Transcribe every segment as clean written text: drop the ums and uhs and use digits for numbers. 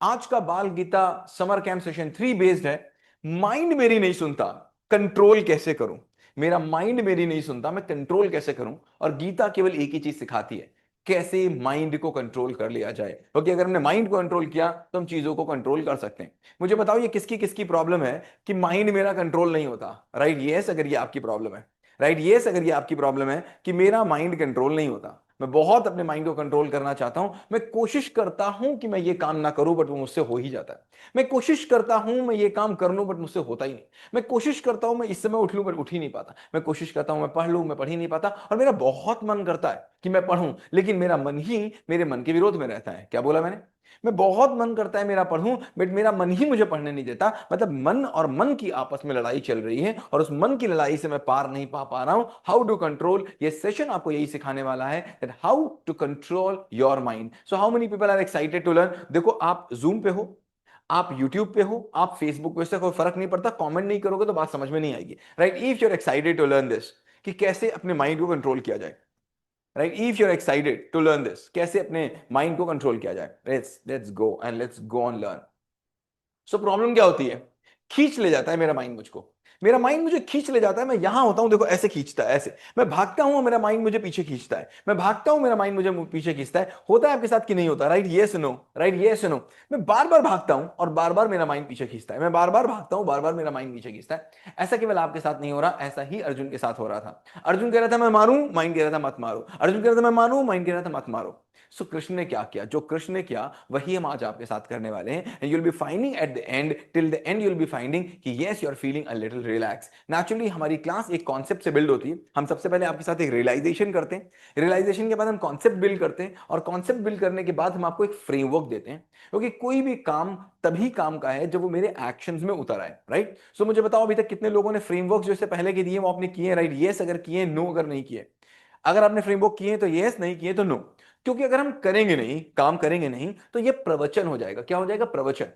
आज का Bal Gita summer camp session 3 based है। माइंड मेरी नहीं सुनता, कंट्रोल कैसे करूं। मेरा माइंड मेरी नहीं सुनता, मैं कंट्रोल कैसे करूं। और गीता केवल एक ही चीज सिखाती है, कैसे माइंड को कंट्रोल कर लिया जाए। क्योंकि अगर हमने माइंड को कंट्रोल किया तो हम चीजों को कंट्रोल कर सकते हैं। मुझे बताओ ये किसकी किसकी प्रॉब्लम है कि माइंड मेरा कंट्रोल नहीं होता। राइट यस, अगर ये आपकी प्रॉब्लम है। राइट यस, अगर ये आपकी प्रॉब्लम है कि मेरा माइंड कंट्रोल नहीं होता, मैं बहुत अपने माइंड को कंट्रोल करना चाहता हूं, मैं कोशिश करता हूं कि मैं ये काम ना करूं बट वो मुझसे हो ही जाता है। मैं कोशिश करता हूं मैं ये काम कर लूं बट मुझसे होता ही नहीं। मैं कोशिश करता हूं मैं इस समय उठ लूं बट उठ ही नहीं पाता। मैं कोशिश करता हूं मैं पढ़ लूं, मैं पढ़ ही नहीं पाता। और मेरा बहुत मन करता है कि मैं पढ़ूं, लेकिन मेरा मन ही मेरे मन के विरोध में रहता है। क्या बोला मैंने? मैं बहुत मन करता है मेरा पढ़ूं, बट मेरा मन ही मुझे पढ़ने नहीं देता। मतलब मन और मन की आपस में लड़ाई चल रही है और उस मन की लड़ाई से मैं पार नहीं पा रहा हूं। हाउ टू कंट्रोल, ये सेशन आपको यही सिखाने वाला है, that how to control your mind. So how many people are excited to learn. देखो, आप जूम पे हो, आप यूट्यूब पे हो, आप फेसबुक पे, से कोई फर्क नहीं पड़ता। कमेंट नहीं करोगे तो बात समझ में नहीं आएगी। Right, if you are excited to learn this, कि कैसे अपने माइंड को कंट्रोल किया जाए। Right, if you are excited to learn this, कैसे अपने माइंड को कंट्रोल किया जाए, let's let's go and let's go on learn. So problem क्या होती है? खींच ले जाता है मेरा माइंड मुझको। मेरा माइंड मुझे खींच ले जाता है। मैं यहां होता हूं, देखो ऐसे खींचता है, ऐसे मैं भागता हूं, मेरा माइंड मुझे पीछे खींचता है। मैं भागता हूं, मेरा माइंड मुझे पीछे खींचता है। होता है आपके साथ कि नहीं होता? Right yes no, right yes no. मैं बार बार भागता हूं और बार बार मेरा माइंड पीछे खींचता है। मैं बार बार भागता हूं, बार बार मेरा माइंड पीछे खींचता है। ऐसा केवल आपके साथ नहीं हो रहा, ऐसा ही अर्जुन के साथ हो रहा था। अर्जुन कह रहा था मैं मारूं, माइंड कह रहा था मत मारो। अर्जुन कह रहा था मैं मारूं, माइंड कह रहा था मत मारो। सो कृष्ण ने क्या किया? जो कृष्ण ने किया वही हम आज आपके साथ करने वाले हैं। And you will be finding at the end, till the end you will be finding कि yes you are feeling a little relax. Naturally हमारी क्लास एक कॉन्सेप्ट से बिल्ड होती है। हम सबसे पहले आपके साथ एक रियलाइजेशन करते हैं, रियलाइजेशन के बाद हम कॉन्सेप्ट बिल्ड करते हैं, और कॉन्सेप्ट बिल्ड करने के बाद हम आपको एक फ्रेमवर्क देते हैं। क्योंकि कोई भी काम तभी काम का है जब वो मेरे एक्शंस में उतर आए। राइट, सो मुझे बताओ अभी तक कितने लोगों ने फ्रेमवर्क जो इससे पहले के दिए वो आपने किए? राइट यस अगर किए, नो अगर नहीं किए। अगर आपने फ्रेमवर्क किए तो यस, नहीं किए तो नो। क्योंकि अगर हम करेंगे नहीं, काम करेंगे नहीं, तो ये प्रवचन हो जाएगा। क्या हो जाएगा? प्रवचन।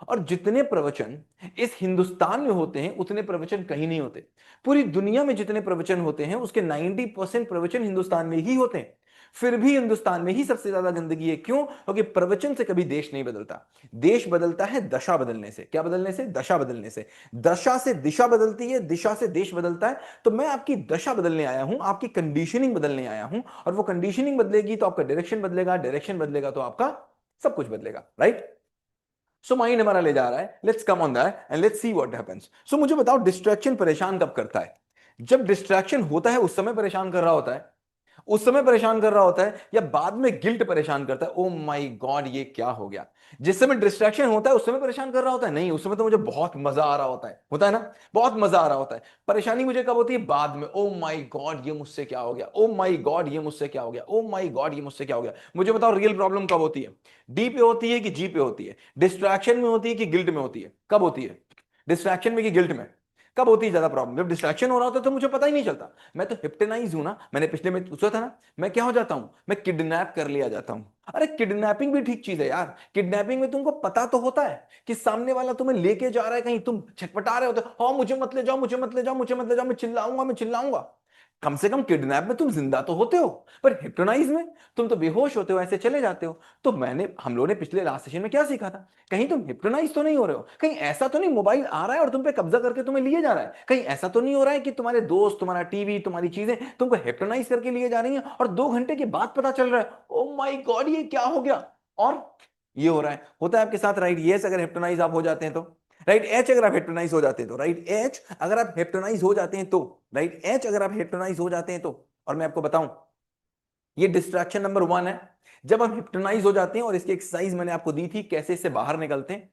और जितने प्रवचन इस हिंदुस्तान में होते हैं उतने प्रवचन कहीं नहीं होते। पूरी दुनिया में जितने प्रवचन होते हैं उसके 90% प्रवचन हिंदुस्तान में ही होते हैं। फिर भी हिंदुस्तान में ही सबसे ज्यादा गंदगी है। क्यों? क्योंकि प्रवचन से कभी देश नहीं बदलता। देश बदलता है दशा बदलने से। क्या बदलने से? दशा बदलने से। दशा से दिशा बदलती है, दिशा से देश बदलता है। तो मैं आपकी दशा बदलने आया हूं, आपकी कंडीशनिंग बदलने आया हूं। और वो कंडीशनिंग बदलेगी तो आपका डायरेक्शन बदलेगा, डायरेक्शन बदलेगा तो आपका सब कुछ बदलेगा। राइट, सो माइंड हमारा ले जा रहा है, let's come on that and let's see what happens. So मुझे बताओ, डिस्ट्रैक्शन परेशान कब करता है? जब डिस्ट्रैक्शन होता है उस समय परेशान कर रहा होता है, उस समय परेशान कर रहा होता है, या बाद में गिल्ट परेशान करता है, ओ माय गॉड ये क्या हो गया? जिस समय डिस्ट्रैक्शन होता है उस समय परेशान कर रहा होता है? नहीं, उस समय तो मुझे बहुत मजा आ रहा होता है ना, बहुत मजा आ रहा होता है। परेशानी मुझे कब होती है? बाद में। ओ माय गॉड ये मुझसे क्या हो गया, ओ माय गॉड ये मुझसे क्या हो गया, ओ माय गॉड ये मुझसे क्या हो गया। मुझे बताओ रियल प्रॉब्लम कब होती है? डी पे होती है कि जी पे होती है? डिस्ट्रैक्शन में होती है कि गिल्ट में होती है? कब होती है? डिस्ट्रैक्शन में कि गिल्ट में? कब होती है ज्यादा प्रॉब्लम? जब डिस्ट्रैक्शन हो रहा होता है तो मुझे पता ही नहीं चलता। मैं तो हिप्टेनाइज हूं ना, मैंने पिछले में पूछा था ना। मैं क्या हो जाता हूं? मैं किडनैप कर लिया जाता हूं। अरे किडनैपिंग भी ठीक चीज है यार। किडनैपिंग में तुमको पता तो होता है कि सामने वाला तुम्हें लेके जा रहा है कहीं, तुम छटपटा रहे होते हो, हाँ मुझे मत ले जाओ, मुझे मत ले जाओ, मुझे मत ले जाओ, मैं चिल्लाऊंगा, मैं चिल्लाऊंगा। कम से कम किडनैप में तुम जिंदा तो होते हो, पर हिप्नोटाइज में तुम तो बेहोश होते हो, ऐसे चले जाते हो। तो हम लोगों ने पिछले लास्ट सेशन में क्या सीखा था? कहीं तुम हिप्नोटाइज तो नहीं हो रहे हो? कहीं ऐसा तो नहीं मोबाइल आ रहा है और तुम पे कब्जा करके तुम्हें लिए जा रहा है? कहीं ऐसा तो नहीं हो रहा है कि तुम्हारे दोस्त, तुम्हारा टीवी, तुम्हारी चीजें तुमको हिप्नोटाइज करके लिए जा रही हैं और 2 घंटे के बाद पता चल रहा है ओ माय गॉड ये क्या हो गया? और ये हो रहा है, होता है आपके साथ। राइट यस अगर हिप्नोटाइज आप हो जाते हैं तो। राइट एच अगर आप हिप्नोटाइज हो जाते हैं तो। राइट एच अगर आप हिप्नोटाइज हो जाते हैं तो। राइट एच अगर आप हिप्नोटाइज हो जाते हैं तो। और मैं आपको बताऊं, ये डिस्ट्रैक्शन नंबर 1 है। जब हम हिप्नोटाइज हो जाते हैं, और इसकी एक्सरसाइज मैंने आपको दी थी कैसे इससे बाहर निकलते हैं।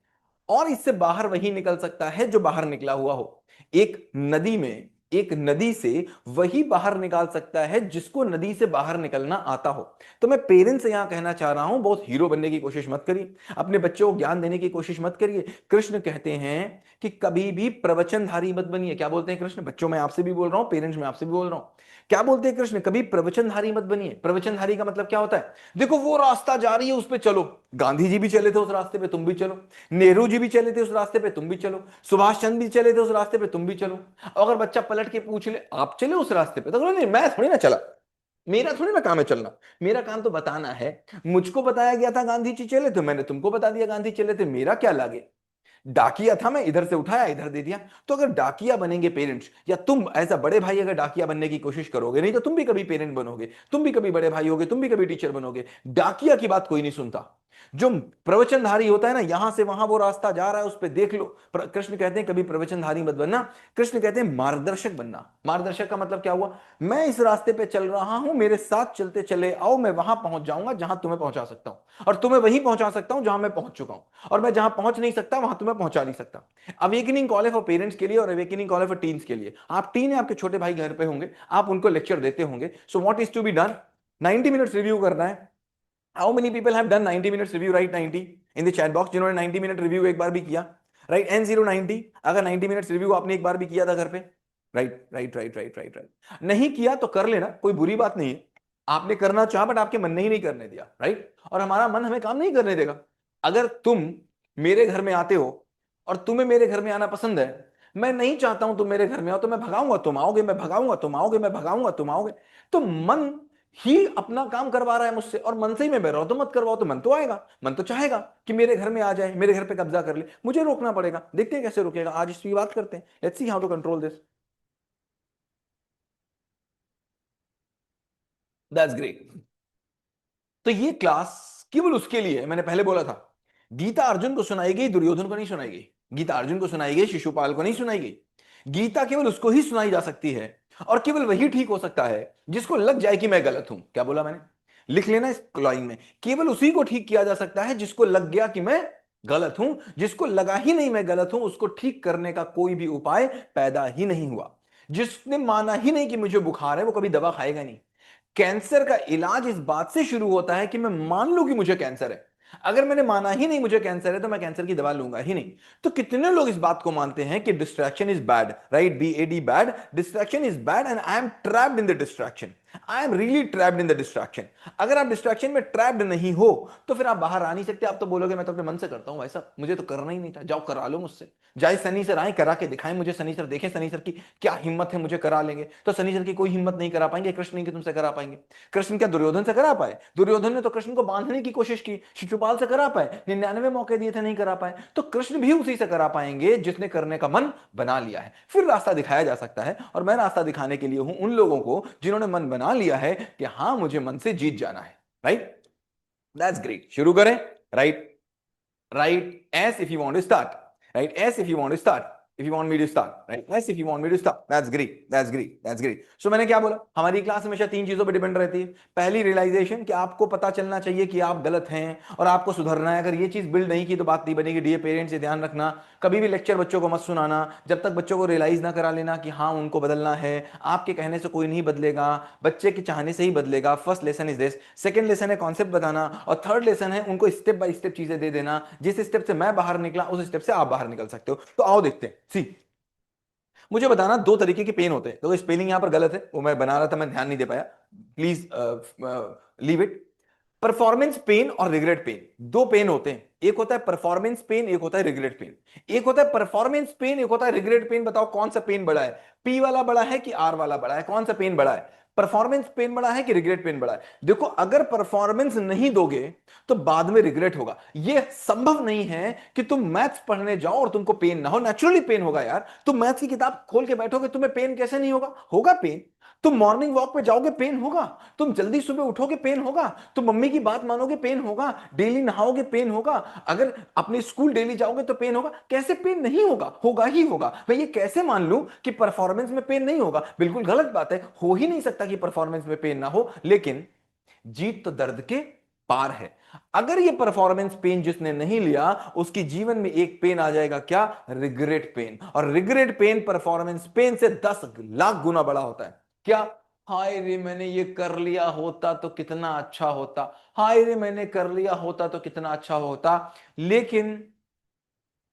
और इससे बाहर वही निकल सकता है जो बाहर निकला हुआ हो। एक नदी में, एक नदी से वही बाहर निकाल सकता है जिसको नदी से बाहर निकलना आता हो। तो मैं पेरेंट्स से यहां कहना चाह रहा हूं, बहुत हीरो बनने की कोशिश मत करिए, अपने बच्चों को ज्ञान देने की कोशिश मत करिए। कृष्ण कहते हैं कि कभी भी प्रवचनधारी मत बनिए। क्या बोलते हैं कृष्ण? बच्चों मैं आपसे भी बोल रहा हूं, पेरेंट्स मैं आपसे भी बोल रहा हूं। क्या बोलते हैं कृष्ण? कभी प्रवचनधारी मत बनिए। प्रवचनधारी का मतलब क्या होता है? देखो वो रास्ता जा रही है उस पे चलो। गांधी जी भी चले थे उस रास्ते पे, तुम भी चलो। नेहरू जी भी चले थे उस रास्ते पे, तुम भी चलो। सुभाष चंद्र भी चले थे उस रास्ते पे, तुम भी चलो। अगर बच्चा पलट के पूछ ले आप चले उस रास्ते पे, तो नहीं मैं थोड़ी ना चला। मेरा थोड़ी ना काम है चलना, मेरा काम तो बताना है। मुझको बताया गया था गांधी जी चले, तो मैंने तुमको बता दिया गांधी चले थे, मेरा क्या लागे। डाकिया था, मैं इधर से उठाया इधर दे दिया। तो अगर डाकिया बनेंगे पेरेंट्स, या तुम ऐसा बड़े भाई अगर डाकिया बनने की कोशिश करोगे, नहीं तो तुम भी कभी पेरेंट बनोगे, तुम भी कभी बड़े भाई होगे, तुम भी कभी टीचर बनोगे। डाकिया की बात कोई नहीं सुनता। जो प्रवचनधारी होता है ना, यहां से वहां वो रास्ता जा रहा है उस पर देख लो। कृष्ण कहते हैं कभी प्रवचनधारी मत बनना, कृष्ण कहते हैं मार्गदर्शक बनना। मार्गदर्शक का मतलब क्या हुआ, मैं इस रास्ते पे चल रहा हूं, मेरे साथ चलते चले आओ, मैं वहां पहुंच जाऊंगा जहां तुम्हें पहुंचा सकता हूं, और तुम्हें वहीं पहुंचा सकता हूं जहां मैं पहुंच चुका हूं, और मैं जहां पहुंच नहीं सकता वहां तुम्हें पहुंचा नहीं सकता। अवेकनिंग कॉल है फॉर पेरेंट्स के लिए, और अवेकनिंग कॉल है फॉर टीन्स के लिए। आप टीन है, आपके छोटे भाई घर पे होंगे, आप उनको लेक्चर देते होंगे। So what is to be done, 90 minutes review करना है। How many people have done 90 minutes review, right 90 in the chat box, जिन्होंने 90 मिनट रिव्यू एक बार भी किया, राइट N090। अगर 90 मिनट्स रिव्यू आपने एक बार भी किया था घर पे, right right right right right right. नहीं किया तो कर लेना, कोई बुरी बात नहीं है। आपने करना चाहा बट आपके मन ने ही नहीं करने दिया, राइट। और हमारा मन हमें काम नहीं करने देगा। अगर तुम मेरे घर में आते हो और तुम्हें मेरे घर में आना पसंद है, मैं नहीं चाहता हूं तुम मेरे घर में आओ, तो मैं भगाऊंगा तुम आओगे, मैं भगाऊंगा तुम आओगे, मैं भगाऊंगा तुम आओगे। तो मन ही अपना काम करवा रहा है मुझसे, और मन से ही मैं बह रहा हूं, तो मत करवाओ, तो मन तो आएगा, मन तो चाहेगा कि मेरे घर में आ जाए, मेरे घर पे कब्जा कर ले, मुझे रोकना पड़ेगा। देखते हैं कैसे रोकेगा, आज इसकी बात करते हैं। Let's see how to control this. That's great. तो ये क्लास केवल उसके लिए है, मैंने पहले बोला था। गीता अर्जुन को सुनाई गई, दुर्योधन को नहीं सुनाई गई। गीता अर्जुन को सुनाई गई, शिशुपाल को नहीं सुनाई गई। गीता केवल उसको ही सुनाई जा सकती है, और केवल वही ठीक हो सकता है जिसको लग जाए कि मैं गलत हूं। क्या बोला मैंने, लिख लेना इस लाइन में, केवल उसी को ठीक किया जा सकता है जिसको लग गया कि मैं गलत हूं। जिसको लगा ही नहीं मैं गलत हूं, उसको ठीक करने का कोई भी उपाय पैदा ही नहीं हुआ। जिसने माना ही नहीं कि मुझे बुखार है, वो कभी दवा खाएगा नहीं। कैंसर का इलाज इस बात से शुरू होता है कि मैं मान लूं कि मुझे कैंसर है। अगर मैंने माना ही नहीं मुझे कैंसर है, तो मैं कैंसर की दवा लूंगा ही नहीं। तो कितने लोग इस बात को मानते हैं कि distraction is bad, right, BAD bad, distraction is bad, and I am trapped in the distraction, I am really trapped in the distraction. अगर आप डिस्ट्रैक्शन में ट्रैप्ड नहीं हो, तो फिर आप बाहर आ नहीं सकते। आप तो बोलोगे मैं तो अपने मन से करता हूं, भाई साहब मुझे तो करना ही नहीं था, जाओ करा लो मुझसे। जाए सनी सर आए, करा के दिखाएं मुझे, सनी सर देखें सनी सर की क्या हिम्मत है, मुझे करा लेंगे। तो सनी सर की कोई हिम्मत नहीं करा पाएंगे, कृष्ण नहीं कि तुमसे करा पाएंगे। कृष्ण क्या दुर्योधन से करा पाए? दुर्योधन ने तो कृष्ण को बांधने की कोशिश की, शिशुपाल से करा पाए? 99 मौके दिए थे, नहीं करा पाए। तो कृष्ण भी उसी से करा पाएंगे जिसने करने का मन बना लिया है। फिर रास्ता दिखाया जा सकता है, और मैं रास्ता दिखाने के लिए हूं उन लोगों को जिन्होंने मन बना लिया है कि हां मुझे मन से जीत जाना है, राइट। दैट्स ग्रेट, शुरू करें। Right, write S if you want to start. Write S if you want to start. If you want me to start, right? S if you want me to start. That's great. That's great. That's great. So मैंने क्या बोला, हमारी class हमेशा तीन चीजों पर depend रहती है। पहली रियलाइजेशन कि आपको पता चलना चाहिए कि आप गलत हैं और आपको सुधरना है। अगर ये चीज बिल्ड नहीं की तो बात नहीं बनेगी। डियर पेरेंट्स, ये ध्यान रखना, कभी भी लेक्चर बच्चों को मत सुनाना जब तक बच्चों को रियलाइज ना करा लेना कि हाँ उनको बदलना है। आपके कहने से कोई नहीं बदलेगा, बच्चे के चाहने से ही बदलेगा। First lesson is this. Second lesson है कॉन्सेप्ट बताना, और थर्ड लेसन है उनको स्टेप बाय स्टेप चीजें दे देना। जिस स्टेप से मैं बाहर निकला उस स्टेप से आप बाहर निकल सकते हो। तो आओ देखते हैं। सी, मुझे बताना दो तरीके के पेन होते हैं। तो स्पेलिंग यहां पर गलत है, वो मैं बना रहा था, मैं ध्यान नहीं दे पाया, please leave it. Performance pain और रिग्रेट पेन, दो पेन होते हैं। एक होता है परफॉर्मेंस पेन, एक होता है रिग्रेट पेन। एक होता है परफॉर्मेंस पेन, एक होता है रिग्रेट पेन। बताओ कौन सा पेन बड़ा है? पी वाला बड़ा है कि आर वाला बड़ा है? कौन सा पेन बड़ा है? परफॉर्मेंस पेन बड़ा है कि रिग्रेट पेन बड़ा है? देखो, अगर परफॉर्मेंस नहीं दोगे तो बाद में रिग्रेट होगा। यह संभव नहीं है कि तुम मैथ्स पढ़ने जाओ और तुमको पेन ना हो। नेचुरली पेन होगा यार। तुम मैथ्स की किताब खोल के बैठोगे, तुम्हें पेन कैसे नहीं होगा? होगा पेन। तुम मॉर्निंग वॉक पे जाओगे, पेन होगा। तुम जल्दी सुबह उठोगे, पेन होगा। तुम मम्मी की बात मानोगे, पेन होगा। डेली नहाओगे, पेन होगा। अगर अपने स्कूल डेली जाओगे तो पेन होगा। कैसे पेन नहीं होगा? होगा ही होगा। मैं ये कैसे मान लूं कि परफॉर्मेंस में पेन नहीं होगा? बिल्कुल गलत बात है, हो ही नहीं सकता कि परफॉर्मेंस में पेन ना हो। लेकिन जीत तो दर्द के पार है। अगर ये परफॉर्मेंस पेन जिसने नहीं लिया, उसकी जीवन में एक पेन आ जाएगा, क्या? Regret pain. और रिग्रेट पेन परफॉर्मेंस पेन से 10 लाख गुना बड़ा होता है। क्या? हाय रे मैंने ये कर लिया होता तो कितना अच्छा होता, हाय रे मैंने कर लिया होता तो कितना अच्छा होता। लेकिन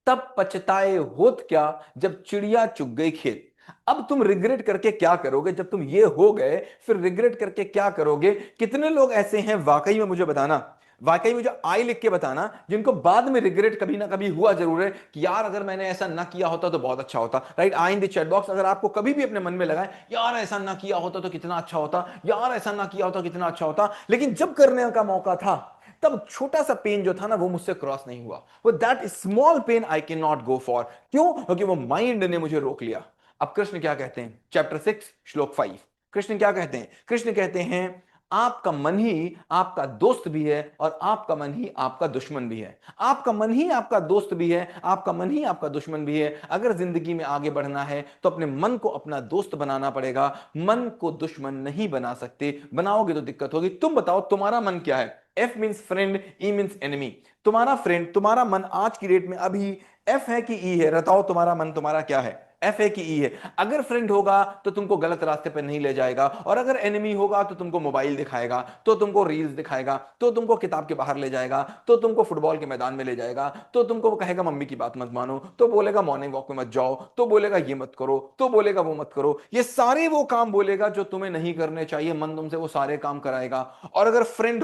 तब पछताए होत क्या जब चिड़िया चुग गई खेत। अब तुम रिग्रेट करके क्या करोगे? जब तुम ये हो गए, फिर रिग्रेट करके क्या करोगे? कितने लोग ऐसे हैं, वाकई में मुझे बताना, वाकई मुझे आई लिख के बताना जिनको बाद में रिग्रेट कभी ना कभी हुआ जरूर है कि यार अगर मैंने ऐसा ना किया होता तो बहुत अच्छा होता। Right, I in the chat box अगर आपको कभी भी अपने मन में लगा है यार ऐसा ना किया होता तो कितना अच्छा होता, यार ऐसा ना किया होता कितना अच्छा होता, लेकिन जब करने का मौका था तब छोटा सा पेन जो था ना वो मुझसे क्रॉस नहीं हुआ, वो that small pain I can not go for. क्यों? क्योंकि वो माइंड ने मुझे रोक लिया। अब कृष्ण क्या कहते हैं, चैप्टर 6 श्लोक 5, कृष्ण क्या कहते हैं? कृष्ण कहते हैं आपका मन ही आपका दोस्त भी है और आपका मन ही आपका दुश्मन भी है। आपका मन ही आपका दोस्त भी है, आपका मन ही आपका दुश्मन भी है। अगर जिंदगी में आगे बढ़ना है तो अपने मन को अपना दोस्त बनाना पड़ेगा, मन को दुश्मन नहीं बना सकते, बनाओगे तो दिक्कत होगी। तुम बताओ तुम्हारा मन क्या है? एफ मींस फ्रेंड, ई मींस एनिमी। तुम्हारा फ्रेंड, तुम्हारा मन आज की डेट में अभी एफ है कि ई है? बताओ तुम्हारा मन तुम्हारा क्या है? एफ है कि ई है? अगर फ्रेंड होगा तो तुमको गलत रास्ते पर नहीं ले जाएगा, और अगर एनिमी होगा तो तुमको मोबाइल दिखाएगा, तो तुमको रील्स दिखाएगा, तो तुमको किताब के बाहर ले जाएगा, तो तुमको फुटबॉल के मैदान में ले जाएगा, तो तुमको कहेगा मम्मी की बात मत मानो, तो बोलेगा मॉर्निंग वॉक में मत जाओ, तो बोलेगा ये मत करो, तो बोलेगा वो मत करो। ये सारे वो काम बोलेगा जो तुम्हें नहीं करने चाहिए, मन तुमसे वो सारे काम कराएगा। और अगर फ्रेंड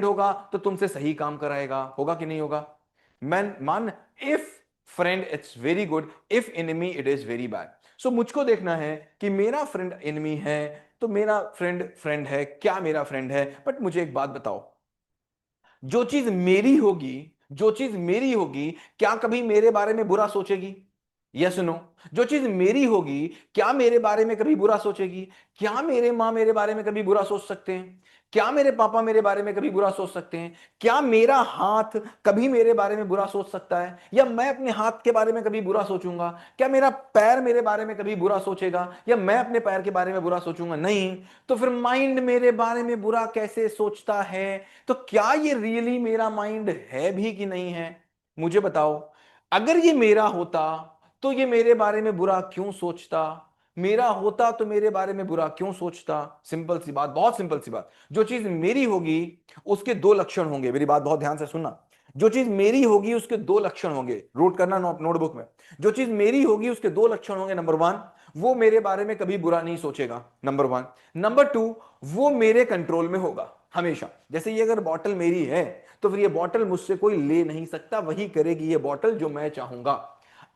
होगा तो तुमसे सही काम कराएगा। होगा कि नहीं होगा? मैन मान, if friend it's very good, if enemy it is very bad. So मुझको देखना है कि मेरा फ्रेंड एनिमी है तो मेरा फ्रेंड फ्रेंड है क्या? मेरा फ्रेंड है। बट मुझे एक बात बताओ, जो चीज मेरी होगी, जो चीज मेरी होगी, क्या कभी मेरे बारे में बुरा सोचेगी? Yes no? जो चीज मेरी होगी क्या मेरे बारे में कभी बुरा सोचेगी? क्या मेरे माँ मेरे बारे में कभी बुरा सोच सकते हैं? क्या मेरे पापा मेरे बारे में कभी बुरा सोच सकते हैं? क्या मेरा हाथ कभी मेरे बारे में बुरा सोच सकता है? या मैं अपने हाथ के बारे में कभी बुरा सोचूंगा? क्या मेरा पैर मेरे बारे में कभी बुरा सोचेगा? या मैं अपने पैर के बारे में बुरा सोचूंगा? नहीं। तो फिर माइंड मेरे बारे में बुरा कैसे सोचता है? तो क्या ये रियली मेरा माइंड है भी कि नहीं है? मुझे बताओ। अगर ये मेरा होता तो ये मेरे बारे में बुरा क्यों सोचता? मेरा होता तो मेरे बारे में बुरा क्यों सोचता? सिंपल सी बात, बहुत सिंपल सी बात। जो चीज मेरी होगी उसके दो लक्षण होंगे। मेरी बात बहुत ध्यान से सुनना। जो चीज मेरी होगी उसके दो लक्षण होंगे, नोट करना नोटबुक में। जो चीज मेरी होगी उसके दो लक्षण होंगे। नंबर वन, वो मेरे बारे में कभी बुरा नहीं सोचेगा, नंबर वन। नंबर टू, वो मेरे कंट्रोल में होगा हमेशा। जैसे ये अगर बॉटल मेरी है तो फिर ये बॉटल मुझसे कोई ले नहीं सकता, वही करेगी ये बॉटल जो मैं चाहूंगा।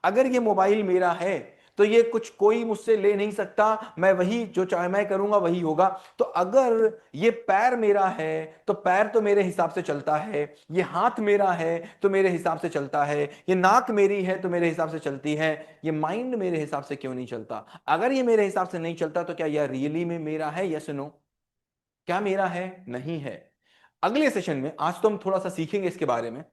अगर ये मोबाइल मेरा है तो ये कुछ कोई मुझसे ले नहीं सकता, मैं वही जो चाहे मैं करूंगा वही होगा। तो अगर ये पैर मेरा है तो पैर तो मेरे हिसाब से चलता है, ये हाथ मेरा है तो मेरे हिसाब से चलता है, ये नाक मेरी है तो मेरे हिसाब से चलती है। ये माइंड मेरे हिसाब से क्यों नहीं चलता? अगर ये मेरे हिसाब से नहीं चलता तो क्या यह रियली में मेरा है? Yes no? क्या मेरा है? नहीं है। अगले सेशन में, आज तो हम थोड़ा सा सीखेंगे इसके बारे में,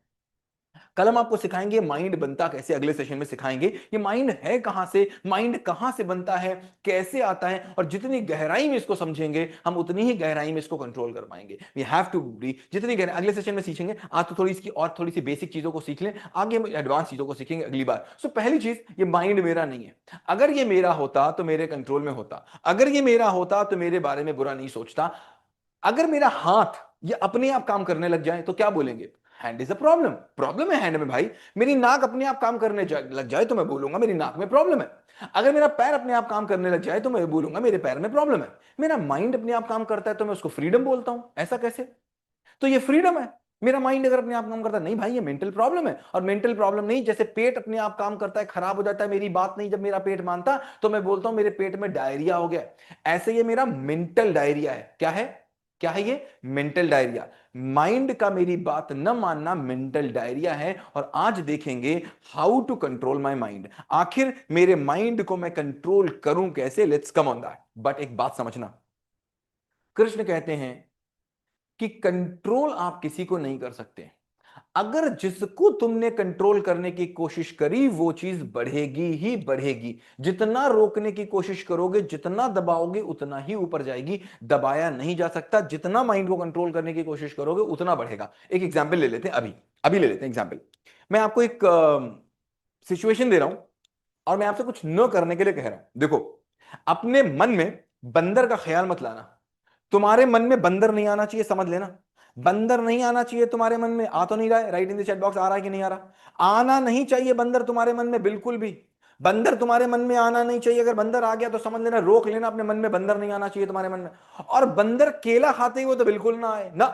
कल हम आपको सिखाएंगे माइंड बनता कैसे। अगले सेशन में सिखाएंगे ये माइंड है कहां से, माइंड कहां से बनता है, कैसे आता है, और जितनी गहराई में इसको समझेंगे हम उतनी ही गहराई में इसको कंट्रोल कर पाएंगे। वी हैव टू बी जितनी गहराई अगले सेशन में सीखेंगे। आज तो थोड़ी इसकी और थोड़ी सी बेसिक चीजों को सीख लें, आगे हम एडवांस चीजों को सीखेंगे अगली बार। सो पहली चीज, ये माइंड मेरा नहीं है। अगर ये मेरा होता तो मेरे कंट्रोल में होता, अगर ये मेरा होता तो मेरे बारे में बुरा नहीं सोचता। अगर मेरा हाथ ये अपने आप काम करने लग जाए तो क्या बोलेंगे? Hand is a problem, problem है हैंड में भाई। मेरी नाक अपने आप काम करने लग जाए तो मैं बोलूंगा मेरी नाक में प्रॉब्लम है। अगर मेरा पैर अपने आप काम करने लग जाए तो मैं बोलूंगा मेरे पैर में प्रॉब्लम है। मेरा माइंड अपने आप काम करता है तो मैं उसको फ्रीडम बोलता हूं। ऐसा कैसे? तो ये फ्रीडम है। मेरा माइंड अगर अपने आप काम करता है, नहीं भाई ये मेंटल प्रॉब्लम है। और मेंटल प्रॉब्लम नहीं, जैसे पेट अपने आप काम करता है, खराब हो जाता है, मेरी बात नहीं जब मेरा पेट मानता तो मैं बोलता हूं मेरे पेट में डायरिया हो गया। ऐसे ये मेरा मेंटल डायरिया है। क्या है? क्या है ये? Mental diarrhoea. माइंड का मेरी बात न मानना मेंटल डायरिया है। और आज देखेंगे how to control my mind. आखिर मेरे माइंड को मैं कंट्रोल करूं कैसे? Let's come on that. But एक बात समझना, कृष्ण कहते हैं कि कंट्रोल आप किसी को नहीं कर सकते। अगर जिसको तुमने कंट्रोल करने की कोशिश करी वो चीज बढ़ेगी ही बढ़ेगी। जितना रोकने की कोशिश करोगे, जितना दबाओगे, उतना ही ऊपर जाएगी। दबाया नहीं जा सकता। जितना माइंड को कंट्रोल करने की कोशिश करोगे उतना बढ़ेगा। एक एग्जाम्पल ले लेते हैं, अभी अभी ले लेते हैं एग्जाम्पल। मैं आपको एक सिचुएशन दे रहा हूं और मैं आपसे कुछ न करने के लिए कह रहा हूं। देखो, अपने मन में बंदर का ख्याल मत लाना। तुम्हारे मन में बंदर नहीं आना चाहिए, समझ लेना। बंदर नहीं आना चाहिए तुम्हारे मन में। आ तो नहीं रहा है? Write in the chat box, आ रहा है कि नहीं आ रहा? आना नहीं चाहिए बंदर तुम्हारे मन में, बिल्कुल भी। बंदर तुम्हारे मन में आना नहीं चाहिए। अगर बंदर आ गया तो समझ लेना, रोक लेना, अपने मन में बंदर नहीं आना चाहिए तुम्हारे मन में। और बंदर केला खाते ही वो तो बिल्कुल ना आए ना।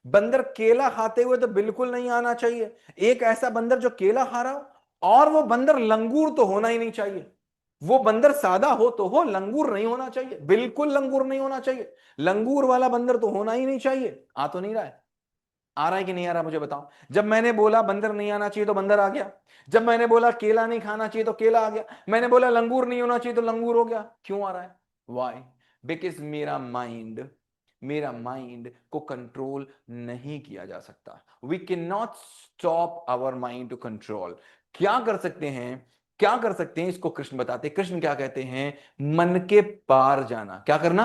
बंदर केला खाते हुए तो बिल्कुल नहीं आना चाहिए। एक ऐसा बंदर जो केला खा रहा हो, और वो बंदर लंगूर तो होना ही नहीं चाहिए। वो बंदर सादा हो तो हो, लंगूर नहीं होना चाहिए, बिल्कुल लंगूर नहीं होना चाहिए। लंगूर वाला बंदर तो होना ही नहीं चाहिए। आ तो नहीं रहा है? आ रहा है कि नहीं आ रहा मुझे बताओ। जब मैंने बोला बंदर नहीं आना चाहिए तो बंदर आ गया। जब मैंने बोला केला नहीं खाना चाहिए तो केला आ गया। मैंने बोला लंगूर नहीं होना चाहिए तो लंगूर हो गया। क्यों आ रहा है? वाई? बिकॉज मेरा माइंड को कंट्रोल नहीं किया जा सकता। We can not stop our mind to control. क्या कर सकते हैं? क्या कर सकते हैं इसको कृष्ण बताते। कृष्ण क्या कहते हैं? मन के पार जाना। क्या करना?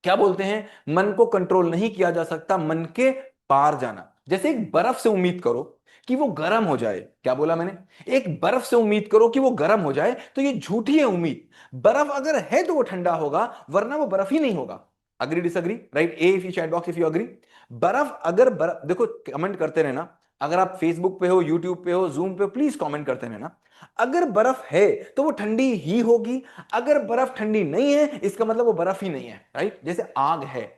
क्या बोलते हैं? मन को कंट्रोल नहीं किया जा सकता, मन के पार जाना। जैसे एक बर्फ से उम्मीद करो कि वो गर्म हो जाए। क्या बोला मैंने? एक बर्फ से उम्मीद करो कि वो गर्म हो जाए, तो ये झूठी है उम्मीद। बर्फ अगर है तो वो ठंडा होगा, वरना वो बर्फ ही नहीं होगा। Agree disagree? Right? A if you chat box if you agree. बर्फ अगर बर्फ, देखो कमेंट करते रहना। अगर आप फेसबुक पे हो, यूट्यूब पे हो, जूम पे हो, प्लीज कमेंट करते रहना। अगर बर्फ है तो वो ठंडी ही होगी। अगर बर्फ ठंडी नहीं है, इसका मतलब वो बर्फ ही नहीं है। राइट? जैसे आग है,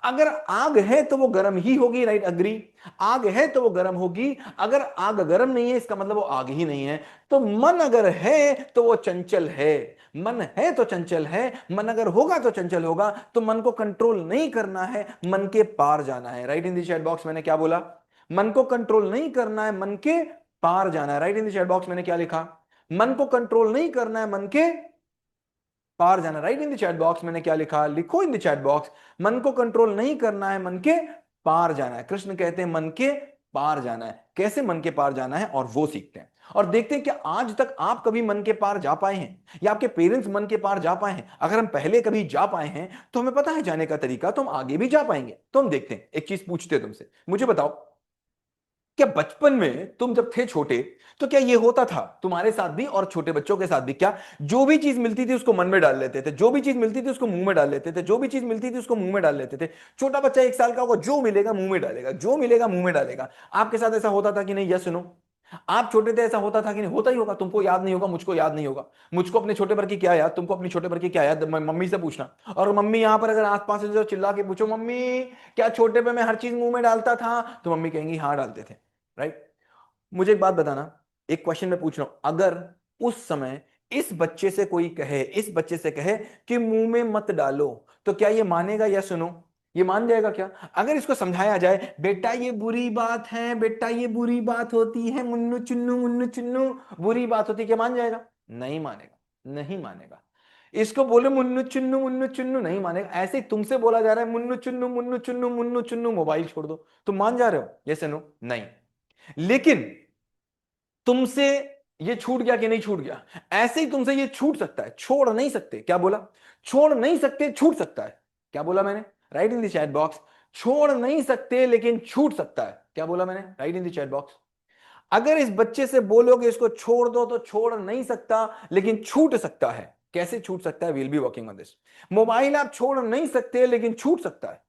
अगर आग है तो वो गर्म ही होगी। राइट? अग्री? आग है तो वो गर्म होगी। अगर आग गर्म नहीं है, इसका मतलब वो आग ही नहीं है। तो मन अगर है तो वो चंचल है। मन है तो चंचल है। मन अगर होगा तो चंचल होगा। तो मन को कंट्रोल नहीं करना है, मन के पार जाना है। Write in the chat box मैंने क्या बोला? मन को कंट्रोल नहीं करना है, मन के पार जाना है। Write in the chat box मैंने क्या लिखा? मन को कंट्रोल नहीं करना है, मन के पार जाना। Right in the chat box मैंने क्या लिखा? लिखो इन द चैट बॉक्स। मन को कंट्रोल नहीं करना है, मन के पार जाना है। कृष्ण कहते हैं मन के पार जाना है। कैसे मन के पार जाना है, और वो सीखते हैं। और देखते हैं कि आज तक आप कभी मन के पार जा पाए हैं, या आपके पेरेंट्स मन के पार जा पाए हैं। अगर हम पहले कभी जा पाए हैं तो हमें पता है जाने का तरीका, तो हम आगे भी जा पाएंगे। तो हम देखते हैं, एक चीज पूछते हैं तुमसे, मुझे बताओ, क्या बचपन में तुम जब थे छोटे, तो क्या ये होता था तुम्हारे साथ भी और छोटे बच्चों के साथ भी? क्या जो भी चीज मिलती थी उसको मन में डाल लेते थे, जो भी चीज मिलती थी उसको मुंह में डाल लेते थे, जो भी चीज मिलती थी उसको मुंह में डाल लेते थे? छोटा बच्चा 1 साल का होगा, जो मिलेगा मुंह में डालेगा, जो मिलेगा मुंह में डालेगा। आपके साथ ऐसा होता था कि नहीं? Yes no? आप छोटे थे ऐसा होता था कि नहीं? होता ही होगा। तुमको याद नहीं होगा, मुझको याद नहीं होगा। मुझको अपने छोटे पर की क्या याद, तुमको अपनी छोटे पर की क्या याद, मम्मी से पूछना। और मम्मी यहां पर अगर आसपास से जो चिल्ला के पूछो, मम्मी क्या छोटे पे मैं हर चीज मुंह में डालता था, तो मम्मी कहेंगी हाँ डालते थे। राइट? मुझे एक बात बताना, एक क्वेश्चन मैं पूछ रहा हूं, अगर उस समय इस बच्चे से कहे कि मुंह में मत डालो, तो क्या ये मानेगा? या सुनो, ये मान जाएगा क्या? अगर इसको समझाया जाए, बेटा ये बुरी बात है, बेटा ये बुरी बात होती है, मुन्नू चुन्नू बुरी बात होती है, क्या मान जाएगा? नहीं मानेगा, नहीं मानेगा। इसको बोले मुन्नू चुन्नू, नहीं मानेगा। ऐसे ही तुमसे बोला जा रहा है मुन्नू चुन्नू मोबाइल छोड़ दो, तुम मान जा रहे हो? ये सुनो, नहीं। लेकिन तुमसे ये छूट गया कि नहीं छूट गया? ऐसे ही तुमसे ये छूट सकता है, छोड़ नहीं सकते। क्या बोला? छोड़ नहीं सकते, छूट सकता है। क्या बोला मैंने? Right in the chat box. छोड़ नहीं सकते लेकिन छूट सकता है। क्या बोला मैंने? Right in the chat box. अगर इस बच्चे से बोलोगे इसको छोड़ दो, तो छोड़ नहीं सकता लेकिन छूट सकता है। कैसे छूट सकता है? Will be working on this. Mobile आप छोड़ नहीं सकते लेकिन छूट सकता है।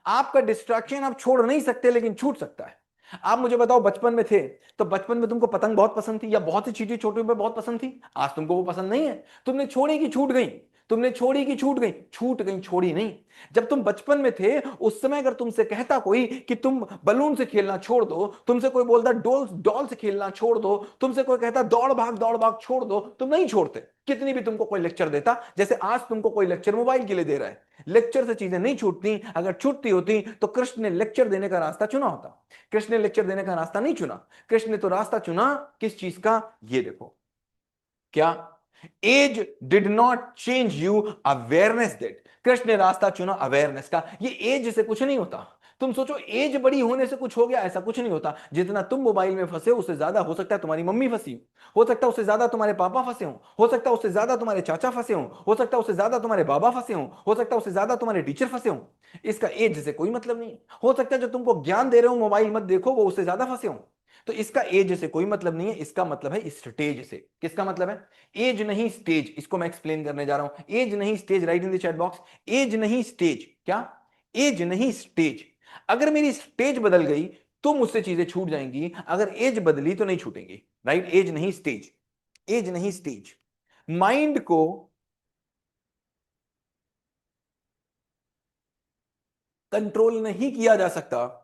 आपका डिस्ट्रैक्शन आप छोड़ नहीं सकते लेकिन छूट सकता है। आप मुझे बताओ, बचपन में थे तो बचपन में तुमको पतंग बहुत पसंद थी, या बहुत सी चीजें छोटे में बहुत पसंद थी, आज तुमको वो पसंद नहीं है। तुमने छोड़ी कि छूट गई? तुमने छोड़ी कि छूट गई? छूट गई, छोड़ी नहीं। जब तुम बचपन में थे उस समय अगर तुमसे कहता कोई कि तुम बलून से खेलना छोड़ दो, तुमसे कोई बोलता डॉल डॉल से खेलना छोड़ दो, तुमसे कोई कहता दौड़ भाग छोड़ दो, तुम नहीं छोड़ते। कितनी भी तुमको कोई लेक्चर देता, जैसे आज तुमको कोई लेक्चर मोबाइल के लिए दे रहा है। लेक्चर से चीजें नहीं छूटती। अगर छूटती होती तो कृष्ण ने लेक्चर देने का रास्ता चुना होता। कृष्ण ने लेक्चर देने का रास्ता नहीं चुना। कृष्ण ने तो रास्ता चुना किस चीज का? ये देखो, क्या age did not change you, awareness did. Krishna ने रास्ता चुना अवेयरनेस का। ये एज से कुछ नहीं होता। तुम सोचो एज बड़ी होने से कुछ हो गया, ऐसा कुछ नहीं होता। जितना तुम मोबाइल में फंसे हो उससे ज्यादा हो सकता है तुम्हारी मम्मी फंसी हो सकता है उससे ज्यादा तुम्हारे पापा फंसे हो सकता है उससे ज्यादा तुम्हारे चाचा फंसे हो सकता है उससे ज्यादा तुम्हारे बाबा फंसे हो सकता है उससे ज्यादा तुम्हारे टीचर फंसे हो। इसका एज से कोई मतलब नहीं। हो सकता है जो तुमको ज्ञान दे रहे हो मोबाइल मत देखो, वो उससे ज्यादा फंसे हो। तो इसका एज से कोई मतलब नहीं है, इसका मतलब है स्टेज से। किसका मतलब है? एज नहीं स्टेज। इसको मैं एक्सप्लेन करने जा रहा हूं। एज नहीं stage, right in the chat box. Age नहीं स्टेज। क्या? एज नहीं स्टेज। अगर मेरी स्टेज बदल गई तो मुझसे चीजें छूट जाएंगी, अगर एज बदली तो नहीं छूटेंगी। राइट? एज नहीं स्टेज, एज नहीं स्टेज। माइंड को कंट्रोल नहीं किया जा सकता।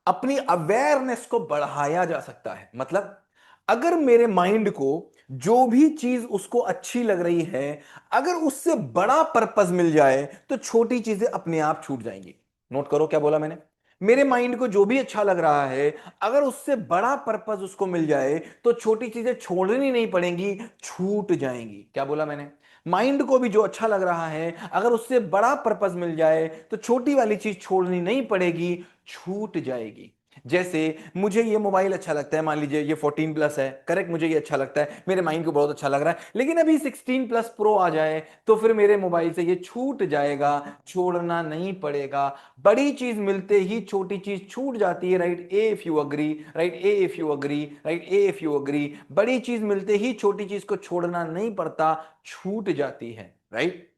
अपनी अवेयरनेस को बढ़ाया जा सकता है। मतलब अगर मेरे माइंड को जो भी चीज उसको अच्छी लग रही है, अगर उससे बड़ा पर्पस मिल जाए तो छोटी चीजें अपने आप छूट जाएंगी। नोट करो क्या बोला मैंने। मेरे माइंड को जो भी अच्छा लग रहा है, अगर उससे बड़ा पर्पस उसको मिल जाए तो छोटी चीजें छोड़नी नहीं पड़ेंगी, छूट जाएंगी। क्या बोला मैंने। माइंड को भी जो अच्छा लग रहा है, अगर उससे बड़ा पर्पस मिल जाए तो छोटी वाली चीज छोड़नी नहीं पड़ेगी, छूट जाएगी। जैसे मुझे ये मोबाइल अच्छा लगता है, मान लीजिए ये 14 प्लस है, करेक्ट, मुझे ये अच्छा लगता है, मेरे माइंड को बहुत अच्छा लग रहा है, लेकिन अभी 16 प्लस प्रो आ जाए तो फिर मेरे मोबाइल से ये छूट जाएगा, छोड़ना नहीं पड़ेगा। बड़ी चीज मिलते ही छोटी चीज छूट जाती है। Right A if you agree, right A if you agree, right A if you agree. बड़ी चीज मिलते ही छोटी चीज को छोड़ना नहीं पड़ता, छूट जाती है। राइट।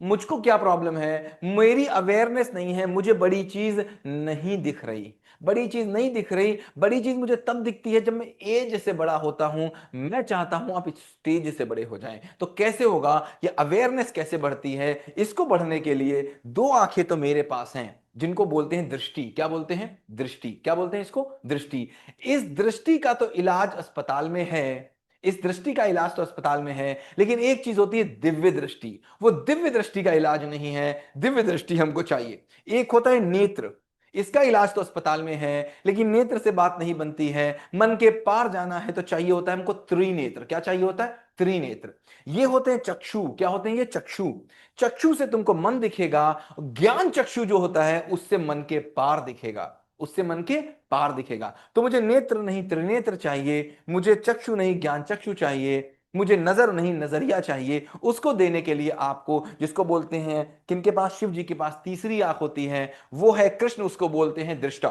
मुझको क्या प्रॉब्लम है, मेरी अवेयरनेस नहीं है, मुझे बड़ी चीज नहीं दिख रही। बड़ी चीज नहीं दिख रही, बड़ी चीज मुझे तब दिखती है जब मैं एज से बड़ा होता हूं। मैं चाहता हूं आप स्टेज से बड़े हो जाएं। तो कैसे होगा ये अवेयरनेस, कैसे बढ़ती है? इसको बढ़ने के लिए दो आंखें तो मेरे पास हैं, जिनको बोलते हैं दृष्टि। क्या बोलते हैं? दृष्टि। क्या बोलते हैं इसको? दृष्टि। इस दृष्टि का तो इलाज अस्पताल में है, इस दृष्टि का इलाज तो अस्पताल में है, लेकिन एक चीज होती है दिव्य दृष्टि। वो दिव्य दृष्टि का इलाज नहीं है, दिव्य दृष्टि हमको चाहिए। एक होता है नेत्र, इसका इलाज तो अस्पताल में है, लेकिन नेत्र से बात नहीं बनती है। मन के पार जाना है तो चाहिए होता है हमको त्रिनेत्र। क्या चाहिए होता है? त्रिनेत्र। ये होते हैं चक्षु। क्या होते हैं ये? चक्षु। चक्षु से तुमको मन दिखेगा, ज्ञान चक्षु जो होता है उससे मन के पार दिखेगा, उससे मन के पार दिखेगा। तो मुझे नेत्र नहीं त्रिनेत्र चाहिए, मुझे चक्षु नहीं ज्ञान चक्षु चाहिए, मुझे नजर नहीं नजरिया चाहिए। उसको देने के लिए आपको, जिसको बोलते हैं, किनके पास? शिव जी के पास तीसरी आंख होती है, वो है कृष्ण, उसको बोलते हैं दृष्टा।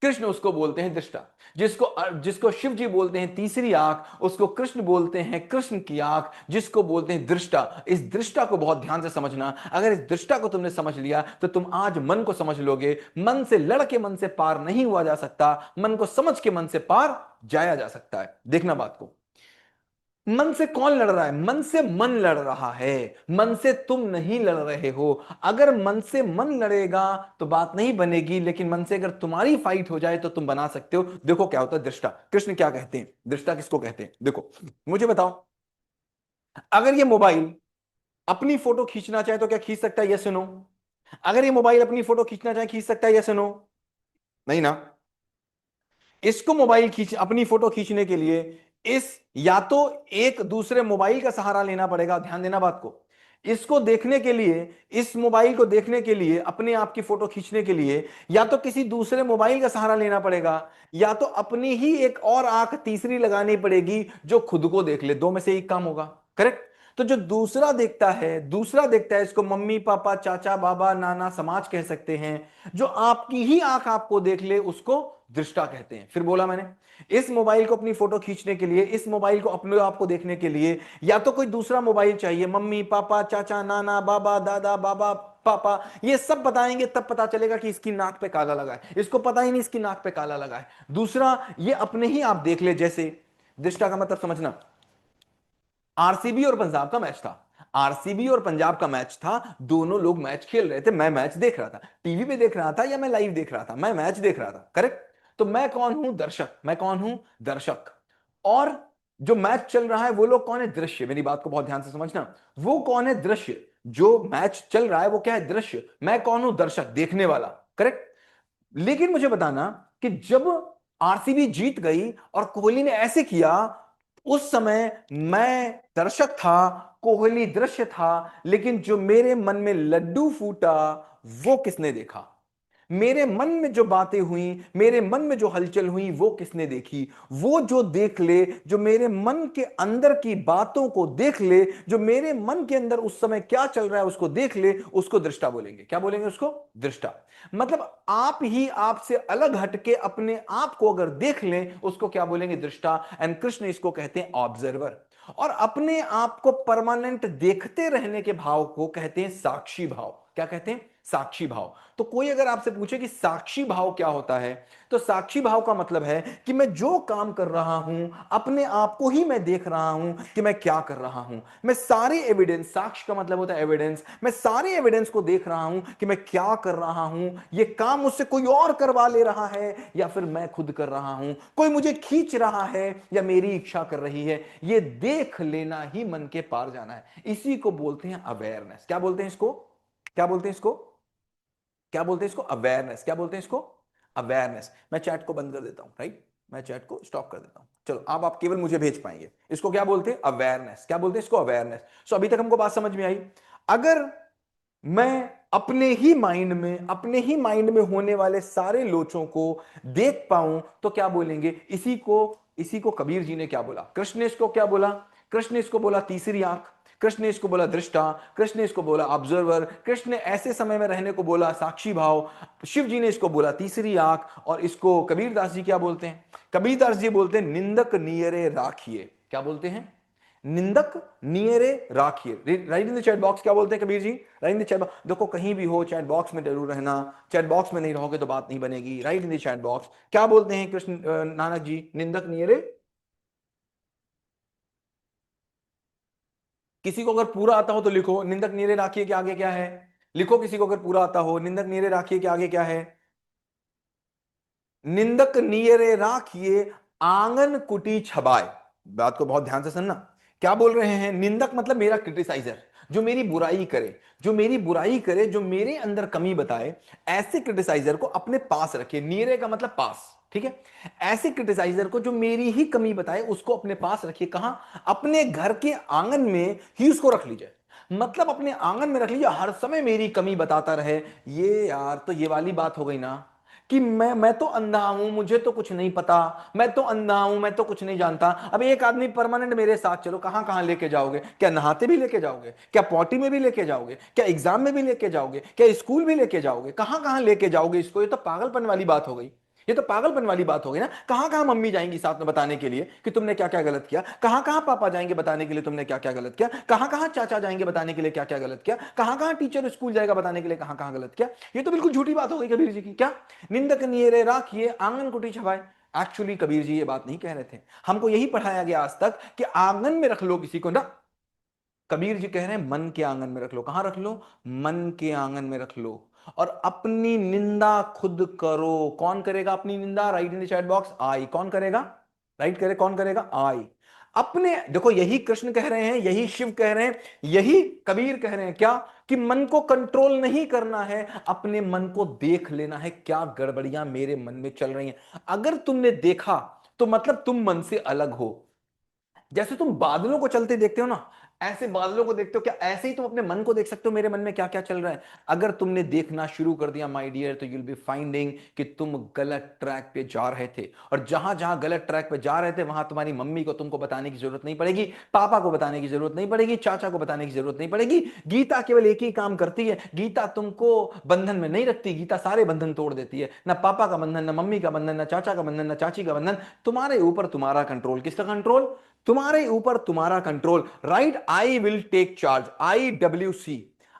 कृष्ण उसको बोलते हैं दृष्टा। जिसको जिसको शिव जी बोलते हैं तीसरी आंख, उसको कृष्ण बोलते हैं कृष्ण की आंख, जिसको बोलते हैं दृष्टा। इस दृष्टा को बहुत ध्यान से समझना। अगर इस दृष्टा को तुमने समझ लिया तो तुम आज मन को समझ लोगे। मन से लड़ के मन से पार नहीं हुआ जा सकता, मन को समझ के मन से पार जाया जा सकता है। देखना बात को। मन से कौन लड़ रहा है? मन से मन लड़ रहा है, मन से तुम नहीं लड़ रहे हो। अगर मन से मन लड़ेगा तो बात नहीं बनेगी, लेकिन मन से अगर तुम्हारी फाइट हो जाए तो तुम बना सकते हो। देखो क्या होता है दृष्टा। कृष्ण क्या कहते हैं? दृष्टा किसको कहते हैं? देखो, मुझे बताओ, अगर ये मोबाइल अपनी फोटो खींचना चाहे तो क्या खींच सकता है? Yes no? अगर ये मोबाइल अपनी फोटो खींचना चाहे, खींच सकता है? Yes no? नहीं ना। इसको मोबाइल खींच अपनी फोटो खींचने के लिए इस या तो एक दूसरे मोबाइल का सहारा लेना पड़ेगा, ध्यान देना बात को। इसको देखने के लिए, इस मोबाइल को देखने के लिए, अपने आप की फोटो खींचने के लिए या तो किसी दूसरे मोबाइल का सहारा लेना पड़ेगा, या तो अपनी ही एक और आंख तीसरी लगानी पड़ेगी जो खुद को देख ले। दो में से एक काम होगा, करेक्ट। तो जो दूसरा देखता है, दूसरा देखता है, इसको मम्मी पापा चाचा बाबा नाना समाज कह सकते हैं। जो आपकी ही आंख आपको देख ले उसको दृष्टा कहते हैं। फिर बोला मैंने, इस मोबाइल को अपनी फोटो खींचने के लिए, इस मोबाइल को अपने आप को देखने के लिए या तो कोई दूसरा मोबाइल चाहिए, मम्मी पापा चाचा नाना बाबा दादा बाबा पापा ये सब बताएंगे, तब पता चलेगा कि इसकी नाक पे काला लगा है। इसको पता ही नहीं इसकी नाक पे काला लगा है। दूसरा, ये अपने ही आप देख ले। जैसे दृष्टा का मतलब समझना, आरसीबी और पंजाब का मैच था, आरसीबी और पंजाब का मैच था, दोनों लोग मैच खेल रहे थे, मैं मैच देख रहा था, टीवी पे देख रहा था या मैं लाइव देख रहा था, मैं मैच देख रहा था, करेक्ट। तो मैं कौन हूं? दर्शक। मैं कौन हूं? दर्शक। और जो मैच चल रहा है वो लोग कौन है? दृश्य। मेरी बात को बहुत ध्यान से समझना। वो कौन है? दृश्य। जो मैच चल रहा है वो क्या है? दृश्य। मैं कौन हूं? दर्शक, देखने वाला, करेक्ट। लेकिन मुझे बताना कि जब आरसीबी जीत गई और कोहली ने ऐसे किया, उस समय मैं दर्शक था, कोहली दृश्य था, लेकिन जो मेरे मन में लड्डू फूटा वो किसने देखा? मेरे मन में जो बातें हुई, मेरे मन में जो हलचल हुई वो किसने देखी? वो जो देख ले, जो मेरे मन के अंदर की बातों को देख ले, जो मेरे मन के अंदर उस समय क्या चल रहा है उसको देख ले, उसको दृष्टा बोलेंगे। क्या बोलेंगे उसको? दृष्टा। मतलब आप ही आपसे अलग हटके अपने आप को अगर देख लें उसको क्या बोलेंगे? दृष्टा। एंड कृष्ण इसको कहते हैं ऑब्जर्वर। और अपने आप को परमानेंट देखते रहने के भाव को कहते हैं साक्षी भाव। क्या कहते हैं? साक्षी भाव। तो कोई अगर आपसे पूछे कि साक्षी भाव क्या होता है, तो साक्षी भाव का मतलब है कि मैं जो काम कर रहा हूं अपने आप को ही मैं देख रहा हूं कि मैं क्या कर रहा हूं। मैं सारे एविडेंस, साक्ष्य का मतलब होता है एविडेंस, मैं सारे एविडेंस को देख रहा हूं कि मैं क्या कर रहा हूं, ये काम मुझसे कोई और करवा ले रहा है या फिर मैं खुद कर रहा हूं, कोई मुझे खींच रहा है या मेरी इच्छा कर रही है। ये देख लेना ही मन के पार जाना है। इसी को बोलते हैं अवेयरनेस। क्या बोलते हैं इसको? क्या बोलते हैं इसको? क्या बोलते हैं इसको? अवेयरनेस। क्या बोलते हैं इसको? अवेयरनेस। मैं चैट को बंद कर देता हूं, राइट, मैं चैट को स्टॉप कर देता हूं। चलो अब आप केवल मुझे भेज पाएंगे। इसको क्या बोलते हैं? अवेयरनेस। क्या बोलते हैं इसको? अवेयरनेस। सो अभी तक हमको बात समझ में आई। अगर मैं अपने ही माइंड में होने वाले सारे लोचों को देख पाऊं तो क्या बोलेंगे? इसी को कबीर जी ने क्या बोला? कृष्ण ने इसको क्या बोला? कृष्ण ने इसको बोला तीसरी आंख, कृष्ण ने इसको बोला दृष्टा, कृष्ण ने इसको बोला ऑब्जर्वर, कृष्ण ने ऐसे समय में रहने को बोला साक्षी भाव, शिव जी ने इसको बोला तीसरी आंख, और इसको कबीरदास जी क्या बोलते हैं? कबीरदास जी बोलते हैं निंदक नियरे राखिए। क्या बोलते हैं? निंदक नियरे राखिए। Write in the chat box. क्या बोलते हैं Kabir ji? Write in the chat box. देखो कहीं भी हो चैट बॉक्स में जरूर रहना, चैट बॉक्स में नहीं रहोगे तो बात नहीं बनेगी। Right in the chat box. क्या बोलते हैं कृष्ण नानक जी? निंदक नियरे। किसी को अगर पूरा आता हो तो लिखो निंदक नीरे राखिए के आगे क्या है। लिखो किसी को अगर पूरा आता हो, निंदक नीरे राखिए के आगे क्या है? निंदक नीरे राखिए आंगन कुटी छबाए। बात को बहुत ध्यान से सुनना। क्या बोल रहे हैं? निंदक मतलब मेरा क्रिटिसाइजर, जो मेरी बुराई करे, जो मेरे अंदर कमी बताए, ऐसे क्रिटिसाइजर को अपने पास रखिए। नीरे का मतलब पास, ठीक है? ऐसे क्रिटिसाइजर को जो मेरी ही कमी बताए उसको अपने पास रखिए। कहां? अपने घर के आंगन में ही उसको रख लीजिए। मतलब अपने आंगन में रख लीजिए, हर समय मेरी कमी बताता रहे। ये यार तो ये वाली बात हो गई ना कि मैं तो अंधा हूं, मुझे तो कुछ नहीं पता, मैं तो अंधा हूं, मैं तो कुछ नहीं जानता। अब एक आदमी परमानेंट मेरे साथ, चलो कहां कहां लेके जाओगे? क्या नहाते भी लेके जाओगे? क्या पॉटी में भी लेके जाओगे? क्या एग्जाम में भी लेके जाओगे? क्या स्कूल भी लेके जाओगे? कहां कहां लेके जाओगे इसको? ये तो पागलपन वाली बात हो गई। ये तो पागलपन वाली बात हो गई ना। कहां कहां मम्मी जाएंगी साथ में बताने के लिए कि तुमने क्या क्या गलत किया? कहां कहां पापा जाएंगे बताने के लिए तुमने क्या क्या गलत किया? कहां कहां चाचा जाएंगे बताने के लिए क्या क्या गलत किया? कहां कहां टीचर स्कूल जाएगा बताने के लिए कहां कहां गलत किया? ये तो बिल्कुल झूठी बात हो गई कबीर जी की। क्या? निंदक नियरे राखिए आंगन कुटी छबाए। एक्चुअली कबीर जी ये बात नहीं कह रहे थे, हमको यही पढ़ाया गया आज तक कि आंगन में रख लो किसी को ना। कबीर जी कह रहे हैं मन के आंगन में रख लो। कहां रख लो? मन के आंगन में रख लो। और अपनी निंदा खुद करो। कौन करेगा अपनी निंदा? Right in the chat box I. कौन करेगा? राइट करे, कौन करेगा? आई। अपने, देखो यही कृष्ण कह रहे हैं, यही शिव कह रहे हैं, यही कबीर कह रहे हैं। क्या? कि मन को कंट्रोल नहीं करना है, अपने मन को देख लेना है क्या गड़बड़ियां मेरे मन में चल रही हैं। अगर तुमने देखा तो मतलब तुम मन से अलग हो। जैसे तुम बादलों को चलते देखते हो ना, ऐसे बादलों को देखते हो, क्या ऐसे ही तुम अपने मन को देख सकते हो मेरे मन में क्या क्या चल रहा है? अगर तुमने देखना शुरू कर दिया माय डियर, तो यू विल बी फाइंडिंग कि तुम गलत ट्रैक पे जा रहे थे। और जहां जहां गलत ट्रैक पे जा रहे थे वहां तुम्हारी मम्मी को तुमको बताने की जरूरत नहीं पड़ेगी, पापा को बताने की जरूरत नहीं पड़ेगी, चाचा को बताने की जरूरत नहीं पड़ेगी। गीता केवल एक ही काम करती है, गीता तुमको बंधन में नहीं रखती, गीता सारे बंधन तोड़ देती है। ना पापा का बंधन, ना मम्मी का बंधन, ना चाचा का बंधन, ना चाची का बंधन। तुम्हारे ऊपर तुम्हारा कंट्रोल। किसका कंट्रोल? तुम्हारे ऊपर तुम्हारा control. Right? I will take charge, IWC,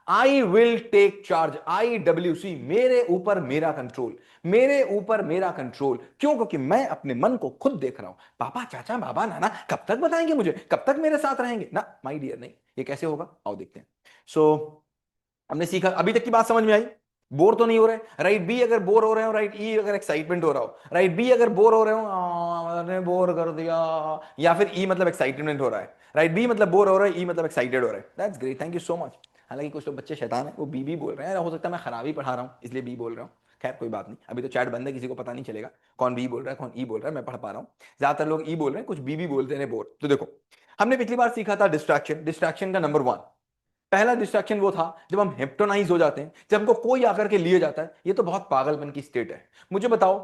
I will take charge, IWC। मेरे ऊपर मेरा कंट्रोल, मेरे ऊपर मेरा कंट्रोल। क्यों? क्योंकि मैं अपने मन को खुद देख रहा हूं। पापा चाचा बाबा नाना कब तक बताएंगे मुझे, कब तक मेरे साथ रहेंगे ना? माय डियर नहीं। ये कैसे होगा? आओ देखते हैं। हमने सीखा, अभी तक की बात समझ में आई? बोर तो नहीं हो रहे? राइट बी अगर बोर हो रहे हो, राइट ई अगर एक्साइटमेंट हो रहा हो, राइट बी अगर बोर हो रहे हो, मैंने बोर कर दिया, या फिर ई मतलब एक्साइटमेंट हो रहा है, राइट बी मतलब बोर हो रहा है, ई मतलब एक्साइटेड हो रहा है। That's great, thank you so much. हालांकि कुछ लोग बच्चे शैतान है, वो बी बोल रहे हैं, हो सकता है मैं खराब ही पढ़ा रहा हूँ इसलिए बी बोल रहा हूँ। खैर कोई बात नहीं, अभी तो चैट बंद है, किसी को पता नहीं चलेगा कौन बी बोल रहा है कौन ई बोल रहा है, मैं पढ़ पा रहा हूँ। ज्यादातर लोग ई बोल रहे हैं, कुछ बी भी बोलते हैं बोर। तो देखो हमने पिछली बार सीखा था डिस्ट्रैक्शन। डिस्ट्रैक्शन का नंबर 1, पहला डिस्ट्रैक्शन वो था जब हम हिप्नोटाइज हो जाते हैं, जब हमको कोई आकर के लिए जाता है। ये तो बहुत पागलपन की स्टेट है। मुझे बताओ,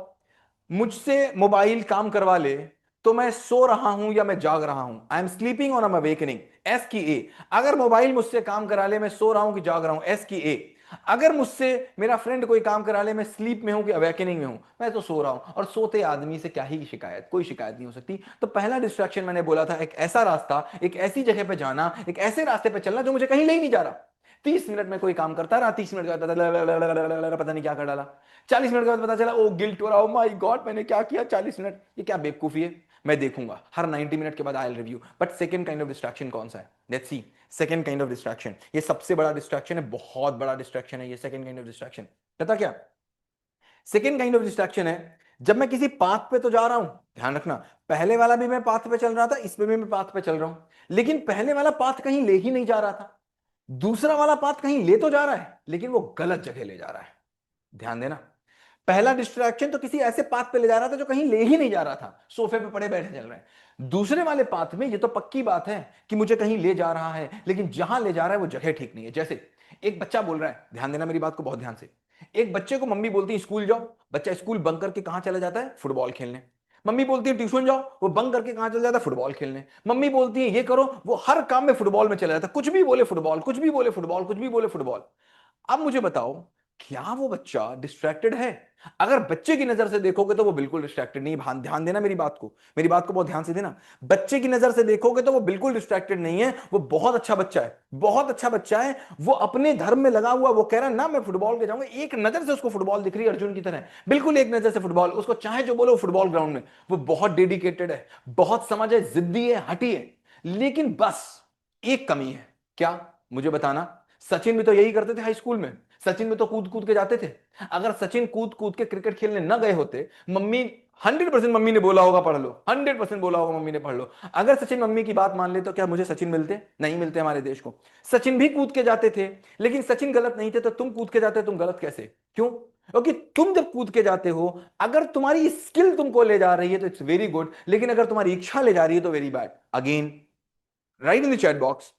मुझसे मोबाइल काम करवा ले तो मैं सो रहा हूं या मैं जाग रहा हूं? आई एम स्लीपिंग और आई एम अवेकनिंग, एस की ए। अगर मोबाइल मुझसे काम करा ले, मैं सो रहा हूं कि जाग रहा हूं, एस की ए। अगर मुझसे मेरा फ्रेंड कोई काम करा ले, मैं स्लीप में हूं कि अवेकनिंग में हूं? मैं तो सो रहा हूं। और सोते आदमी से क्या ही शिकायत, कोई शिकायत नहीं हो सकती। तो पहला डिस्ट्रैक्शन मैंने बोला था, एक ऐसा रास्ता, एक ऐसी जगह पे जाना, एक ऐसे रास्ते पे चलना जो मुझे कहीं ले नहीं जा रहा। 30 मिनट में कोई काम करता रहा, 30 मिनट के बाद पता नहीं क्या कर डाला, 40 मिनट के बाद पता चला ओ गिल्ट हो रहा, ओ माय गॉड मैंने क्या किया 40 मिनट, ये क्या बेवकूफी है। मैं देखूंगा हर 90 मिनट के बाद I will review. But second kind of distraction कौन सा है, let's see. Second kind of distraction, ये सबसे बड़ा डिस्ट्रैक्शन है, बहुत बड़ा डिस्ट्रैक्शन है ये सेकंड काइंड ऑफ डिस्ट्रैक्शन। पता क्या सेकेंड काइंड ऑफ डिस्ट्रैक्शन है, जब मैं किसी पाथ पे तो जा रहा हूं, ध्यान रखना, पहले वाला भी मैं पाथ पे चल रहा था, इसमें भी मैं पाथ पे चल रहा हूं, लेकिन पहले वाला पाथ कहीं ले ही नहीं जा रहा था, दूसरा वाला पाथ कहीं ले तो जा रहा है लेकिन वो गलत जगह ले जा रहा है। ध्यान देना, पहला डिस्ट्रैक्शन तो किसी ऐसे पाथ पे ले जा रहा था जो कहीं ले ही नहीं जा रहा था, सोफे पे पड़े बैठे चल रहे हैं। दूसरे वाले पाथ में ये तो पक्की बात है कि मुझे कहीं ले जा रहा है, लेकिन जहां ले जा रहा है वो जगह ठीक नहीं है। जैसे एक बच्चा बोल रहा है, ध्यान देना मेरी बात को बहुत ध्यान से, एक बच्चे को मम्मी बोलती है स्कूल जाओ, बच्चा स्कूल बंक करके कहां चला जाता है, फुटबॉल खेलने। मम्मी बोलती है ट्यूशन जाओ, वो बंक करके कहां चला जाता है, फुटबॉल खेलने। मम्मी बोलती है ये करो, वो हर काम में फुटबॉल में चला जाता है, कुछ भी बोले फुटबॉल, कुछ भी बोले फुटबॉल, कुछ भी बोले फुटबॉल। अब मुझे बताओ, क्या वो बच्चा डिस्ट्रैक्टेड है? अगर बच्चे की नजर से देखोगे तो वो बिल्कुल डिस्ट्रैक्टेड नहीं। ध्यान देना मेरी बात को, मेरी बात को बहुत ध्यान से देना। बच्चे की नजर से देखोगे तो वो बिल्कुल डिस्ट्रैक्टेड नहीं है, वो बहुत अच्छा बच्चा है, बहुत अच्छा बच्चा है। वो अपने धर्म में लगा हुआ, वो कह रहा है ना मैं फुटबॉल के जाऊंगा, एक नजर से उसको फुटबॉल दिख रही है अर्जुन की तरह, बिल्कुल एक नजर से फुटबॉल, उसको चाहे जो बोलो फुटबॉल ग्राउंड में। वो बहुत डेडिकेटेड है, बहुत समझ है, जिद्दी है, हटी है। लेकिन बस एक कमी है, क्या मुझे बताना? सचिन भी तो यही करते थे हाई स्कूल में, सचिन भी तो कूद कूद के जाते थे। अगर सचिन कूद कूद के क्रिकेट खेलने न गए होते, मम्मी 100% मम्मी ने बोला होगा पढ़ लो, 100% बोला होगा मम्मी ने पढ़ लो। अगर सचिन मम्मी की बात मान ले तो क्या मुझे सचिन मिलते? नहीं मिलते हमारे देश को। सचिन भी कूद के जाते थे, लेकिन सचिन गलत नहीं थे, तो तुम कूद के जाते, तुम गलत कैसे? क्यों? क्योंकि तुम जब कूद के जाते हो, अगर तुम्हारी स्किल तुमको ले जा रही है तो इट्स वेरी गुड, लेकिन अगर तुम्हारी इच्छा ले जा रही है तो very bad. Again right in the chat box,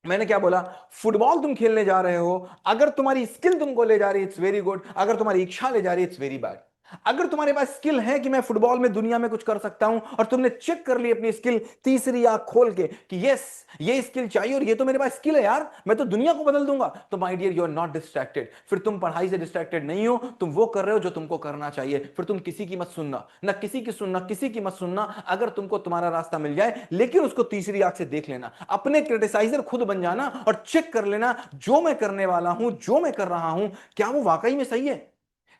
मैंने क्या बोला? फुटबॉल तुम खेलने जा रहे हो, अगर तुम्हारी स्किल तुमको ले जा रही है इट्स वेरी गुड, अगर तुम्हारी इच्छा ले जा रही है इट्स वेरी बैड। अगर तुम्हारे पास स्किल है कि मैं फुटबॉल में दुनिया में कुछ कर सकता हूं, और तुमने चेक कर ली अपनी स्किल तीसरी आंख खोल के कि यस ये स्किल चाहिए और ये तो मेरे पास स्किल है यार, मैं तो दुनिया को बदल दूंगा, तो my dear you are not distracted. फिर तुम पढ़ाई से डिस्ट्रैक्टेड नहीं हो, तुम वो कर रहे हो जो तुमको करना चाहिए। फिर तुम किसी की मत सुनना, ना किसी की सुनना, किसी की मत सुनना। अगर तुमको तुम्हारा रास्ता मिल जाए, लेकिन उसको तीसरी आंख से देख लेना, अपने क्रिटिसाइजर खुद बन जाना और चेक कर लेना जो मैं करने वाला हूं, जो मैं कर रहा हूं, क्या वो वाकई में सही है,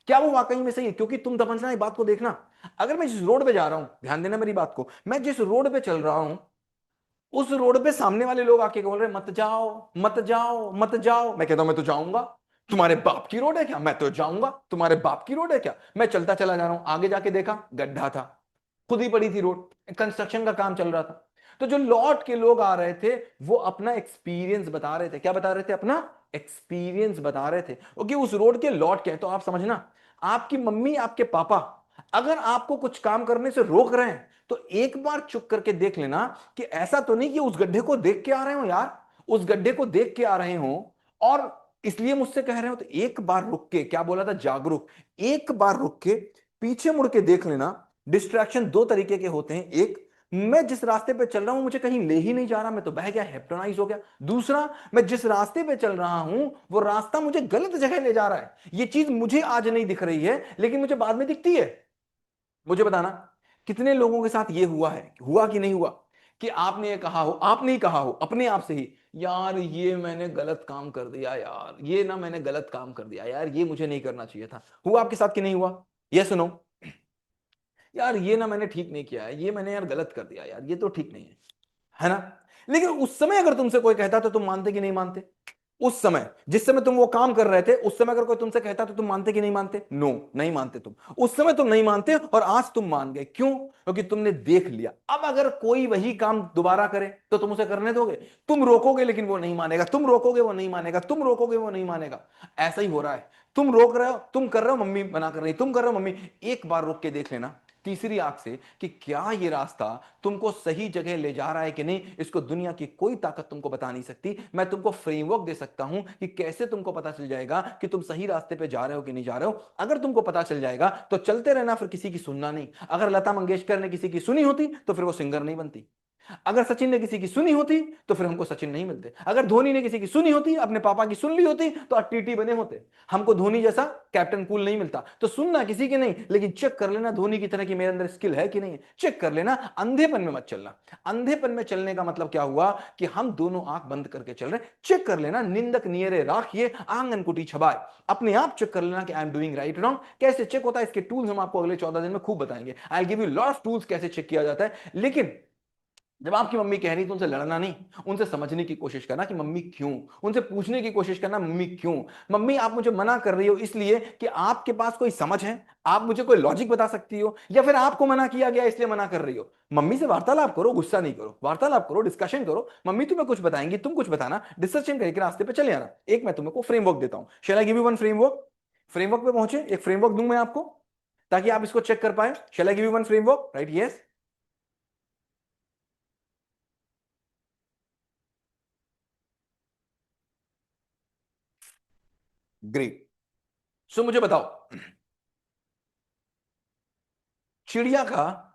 क्या वो वाकई में सही है? क्योंकि तुम समझना एक बात को देखना, अगर मैं जिस रोड पे जा रहा हूं, ध्यान देना मेरी बात को, मैं जिस रोड पे चल रहा हूं, उस रोड पे सामने वाले लोग आके बोल रहे मत जाओ, मत जाओ, मत जाओ, मैं कहता हूं मैं तो जाऊंगा। तुम्हारे बाप की रोड है क्या? मैं तो जाऊंगा। तुम्हारे बाप की रोड है क्या? मैं चलता चला जा रहा हूं, आगे जाके देखा गड्ढा था, खुद ही पड़ी थी रोड, कंस्ट्रक्शन का काम चल रहा था। तो जो लौट के लोग आ रहे थे, वो अपना एक्सपीरियंस बता रहे थे। क्या बता रहे थे? अपना एक्सपीरियंस बता रहे थे। ओके, उस रोड के लौट के, तो आप समझना, आपकी मम्मी आपके पापा अगर आपको कुछ काम करने से रोक रहे हैं, तो एक बार चुप करके देख लेना कि ऐसा तो नहीं कि उस गड्ढे को देख के आ रहे हो यार, उस गड्ढे को देख के आ रहे हो और इसलिए मुझसे कह रहे हो। तो एक बार रुक के, क्या बोला था, जागरूक, एक बार रुक के पीछे मुड़ के देख लेना। डिस्ट्रैक्शन दो तरीके के होते हैं, एक, मैं जिस रास्ते पे चल रहा हूं मुझे कहीं ले ही नहीं जा रहा, मैं तो बह गया, हेप्टोनाइज हो गया। दूसरा, मैं जिस रास्ते पे चल रहा हूं वो रास्ता मुझे गलत जगह ले जा रहा है, ये चीज मुझे आज नहीं दिख रही है लेकिन मुझे बाद में दिखती है। मुझे बताना कितने लोगों के साथ ये हुआ है, हुआ कि नहीं हुआ, कि आपने ये कहा हो, आपने ही कहा हो अपने आप से ही, यार ये मैंने गलत काम कर दिया यार, ये ना मैंने गलत काम कर दिया यार, ये मुझे नहीं करना चाहिए था। हुआ आपके साथ कि नहीं हुआ? ये सुनो, यार ये ना मैंने ठीक नहीं किया है, ये मैंने यार गलत कर दिया यार, ये तो ठीक नहीं है ना? लेकिन उस समय अगर तुमसे कोई कहता तो तुम मानते कि नहीं मानते? उस समय जिस समय तुम वो काम कर रहे थे, उस समय अगर कोई तुमसे कहता तो तुम मानते कि नहीं मानते? नो, नहीं मानते तुम। उस समय तुम नहीं मानते और आज तुम मान गए। क्यों? क्योंकि तुमने देख लिया। अब अगर कोई वही काम दोबारा करे तो तुम उसे करने दोगे? तुम रोकोगे लेकिन वो नहीं मानेगा, तुम रोकोगे वो नहीं मानेगा, तुम रोकोगे वो नहीं मानेगा। ऐसा ही हो रहा है, तुम रोक रहे हो, तुम कर रहे हो, मम्मी मना कर रही, तुम कर रहे हो, मम्मी। एक बार रोक के देख लेना तीसरी आंख से कि क्या ये रास्ता तुमको सही जगह ले जा रहा है कि नहीं। इसको दुनिया की कोई ताकत तुमको बता नहीं सकती। मैं तुमको फ्रेमवर्क दे सकता हूं कि कैसे तुमको पता चल जाएगा कि तुम सही रास्ते पे जा रहे हो कि नहीं जा रहे हो। अगर तुमको पता चल जाएगा तो चलते रहना, फिर किसी की सुनना नहीं। अगर लता मंगेशकर ने किसी की सुनी होती तो फिर वो सिंगर नहीं बनती। अगर सचिन ने किसी की सुनी होती तो फिर हमको सचिन नहीं मिलते। अगर धोनी ने किसी की सुनी होती, अपने पापा की सुन ली होती, तो टीटी बने होते। हमको धोनी जैसा कैप्टन कूल नहीं मिलता। तो सुनना किसी की नहीं, लेकिन चेक कर लेना धोनी की तरह कि मेरे अंदर स्किल है कि नहीं है। चेक कर लेना, अंधेपन में मत चलना। अंधेपन में चलने का मतलब क्या हुआ कि हम दोनों आंख बंद करके चल रहे हैं। चेक कर लेना, निंदक नियरे राखिए आंगन कुटी छबाए। अपने आप चेक कर लेना कि I am doing right wrong. कैसे चेक होता है, इसके टूल्स हम आपको अगले 14 दिन में खूब बताएंगे। आई give you lot of tools कैसे चेक किया जाता है। लेकिन जब आपकी मम्मी कह रही तो उनसे लड़ना नहीं, उनसे समझने की कोशिश करना कि मम्मी क्यों, उनसे पूछने की कोशिश करना मम्मी क्यों। मम्मी आप मुझे मना कर रही हो इसलिए कि आपके पास कोई समझ है, आप मुझे कोई लॉजिक बता सकती हो, या फिर आपको मना किया गया इसलिए मना कर रही हो। मम्मी से वार्तालाप करो, गुस्सा नहीं करो, वार्तालाप करो, डिस्कशन करो। मम्मी तुम्हें कुछ बताएंगी, तुम कुछ बताना, डिस्कशन करके रास्ते पे चले आना। एक मैं तुमको फ्रेमवर्क देता हूं, shall I give you one framework. Framework पे पहुंचे, एक फ्रेमवर्क दूं मैं आपको ताकि आप इसको चेक कर पाए। Shall I give you one framework, right? Yes, great. So मुझे बताओ, चिड़िया का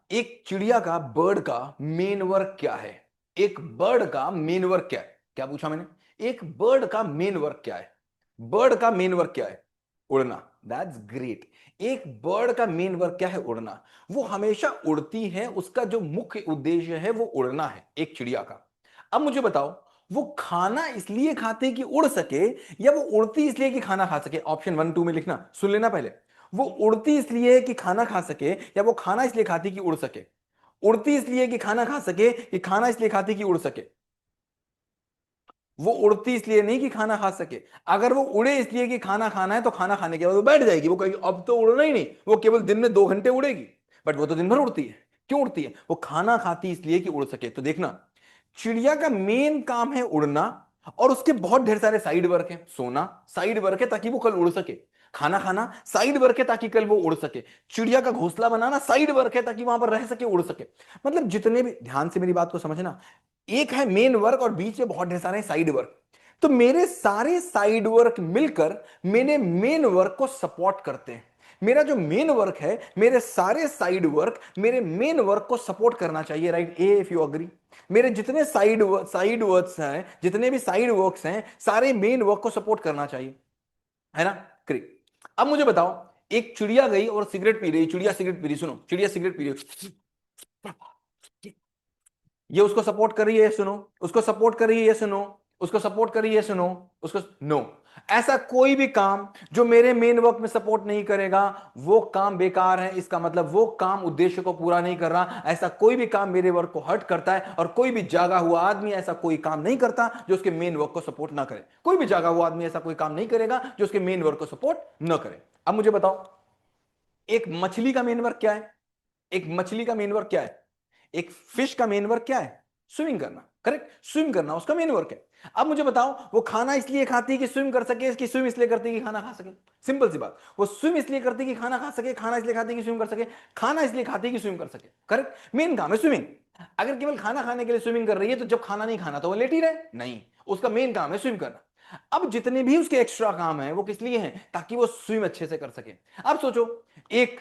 चिड़िया का बर्ड का मेन वर्क क्या है? एक बर्ड का मेन वर्क क्या है? क्या पूछा मैंने? एक बर्ड का मेन वर्क क्या है? बर्ड का मेन वर्क क्या है? उड़ना। That's great. एक बर्ड का मेन वर्क क्या है? उड़ना। वो हमेशा उड़ती है, उसका जो मुख्य उद्देश्य है वो उड़ना है, एक चिड़िया का। अब मुझे बताओ, वो खाना इसलिए खाते कि उड़ सके, या वो उड़ती इसलिए कि खाना खा सके? ऑप्शन 1 2 में लिखना, सुन लेना पहले। वो उड़ती इसलिए कि खाना खा सके, या वो खाना इसलिए खाती कि उड़ सके? उड़ती इसलिए कि खाना खा सके, कि खाना इसलिए खाती कि उड़ सके? वो उड़ती इसलिए नहीं कि खाना खा सके। अगर वो उड़े इसलिए कि खाना खाना है, तो खाना खाने के बाद वो बैठ जाएगी, वो कहेगी अब तो उड़ना ही नहीं, वो केवल दिन में 2 घंटे उड़ेगी। बट वो तो दिन भर उड़ती है। क्यों उड़ती है? वो खाना खाती इसलिए कि उड़ सके। तो देखना, चिड़िया का मेन काम है उड़ना, और उसके बहुत ढेर सारे साइड वर्क हैं। सोना साइड वर्क है ताकि वो कल उड़ सके। खाना खाना साइड वर्क है ताकि कल वो उड़ सके। चिड़िया का घोंसला बनाना साइड वर्क है ताकि वहां पर रह सके, उड़ सके। मतलब जितने भी, ध्यान से मेरी बात को समझना, एक है मेन वर्क और बीच में बहुत ढेर सारे साइड वर्क। तो मेरे सारे साइड वर्क मिलकर मेरे मेन वर्क को सपोर्ट करते हैं। मेरा जो मेन वर्क है, मेरे सारे साइड वर्क मेरे मेन वर्क को सपोर्ट करना चाहिए, right? A if you agree. मेरे जितने साइड वर्क्स हैं, जितने भी साइड वर्क्स हैं, सारे मेन वर्क को सपोर्ट करना चाहिए, है ना? क्रिक। अब मुझे बताओ, एक चिड़िया गई और सिगरेट पी रही, चिड़िया सिगरेट पी रही, सुनो, चिड़िया सिगरेट पी रही, ये उसको सपोर्ट कर रही है, सुनो, उसको सपोर्ट कर रही है, सुनो, उसको सपोर्ट कर रही है, सुनो, उसको नो। ऐसा कोई भी काम जो मेरे मेन वर्क में सपोर्ट नहीं करेगा, वो काम बेकार है। इसका मतलब वो काम उद्देश्य को पूरा नहीं कर रहा। ऐसा कोई भी काम मेरे वर्क को हर्ट करता है, और कोई भी जागा हुआ आदमी ऐसा कोई काम नहीं करता जो उसके मेन वर्क को सपोर्ट ना करे। कोई भी जागा हुआ आदमी ऐसा कोई काम नहीं करेगा जो उसके मेन वर्क को सपोर्ट न करे। अब मुझे बताओ, एक मछली का मेन वर्क क्या है? एक मछली का मेन वर्क क्या है? एक फिश का मेन वर्क क्या है? स्विमिंग करना, करेक्ट? स्विम करना उसका मेन वर्क है। अब मुझे बताओ, वो खाना इसलिए खाती है कि स्विम कर सके, इसकी स्विम इसलिए करती है कि खाना खा सके? सिंपल सी बात, वो स्विम इसलिए करती है कि खाना खा सके, खाना इसलिए खाती है कि स्विम कर सके, खाना इसलिए खाती है कि स्विम कर सके, करेक्ट? मेन काम है स्विमिंग। अगर केवल खाना खाने के लिए स्विमिंग कर रही है, तो जब खाना नहीं खाना तो वो लेट ही रहे? नहीं, उसका मेन काम है स्विम करना। अब जितने भी उसके एक्स्ट्रा काम है वो किस लिए हैं? ताकि वो स्विम अच्छे से कर सके। अब सोचो, एक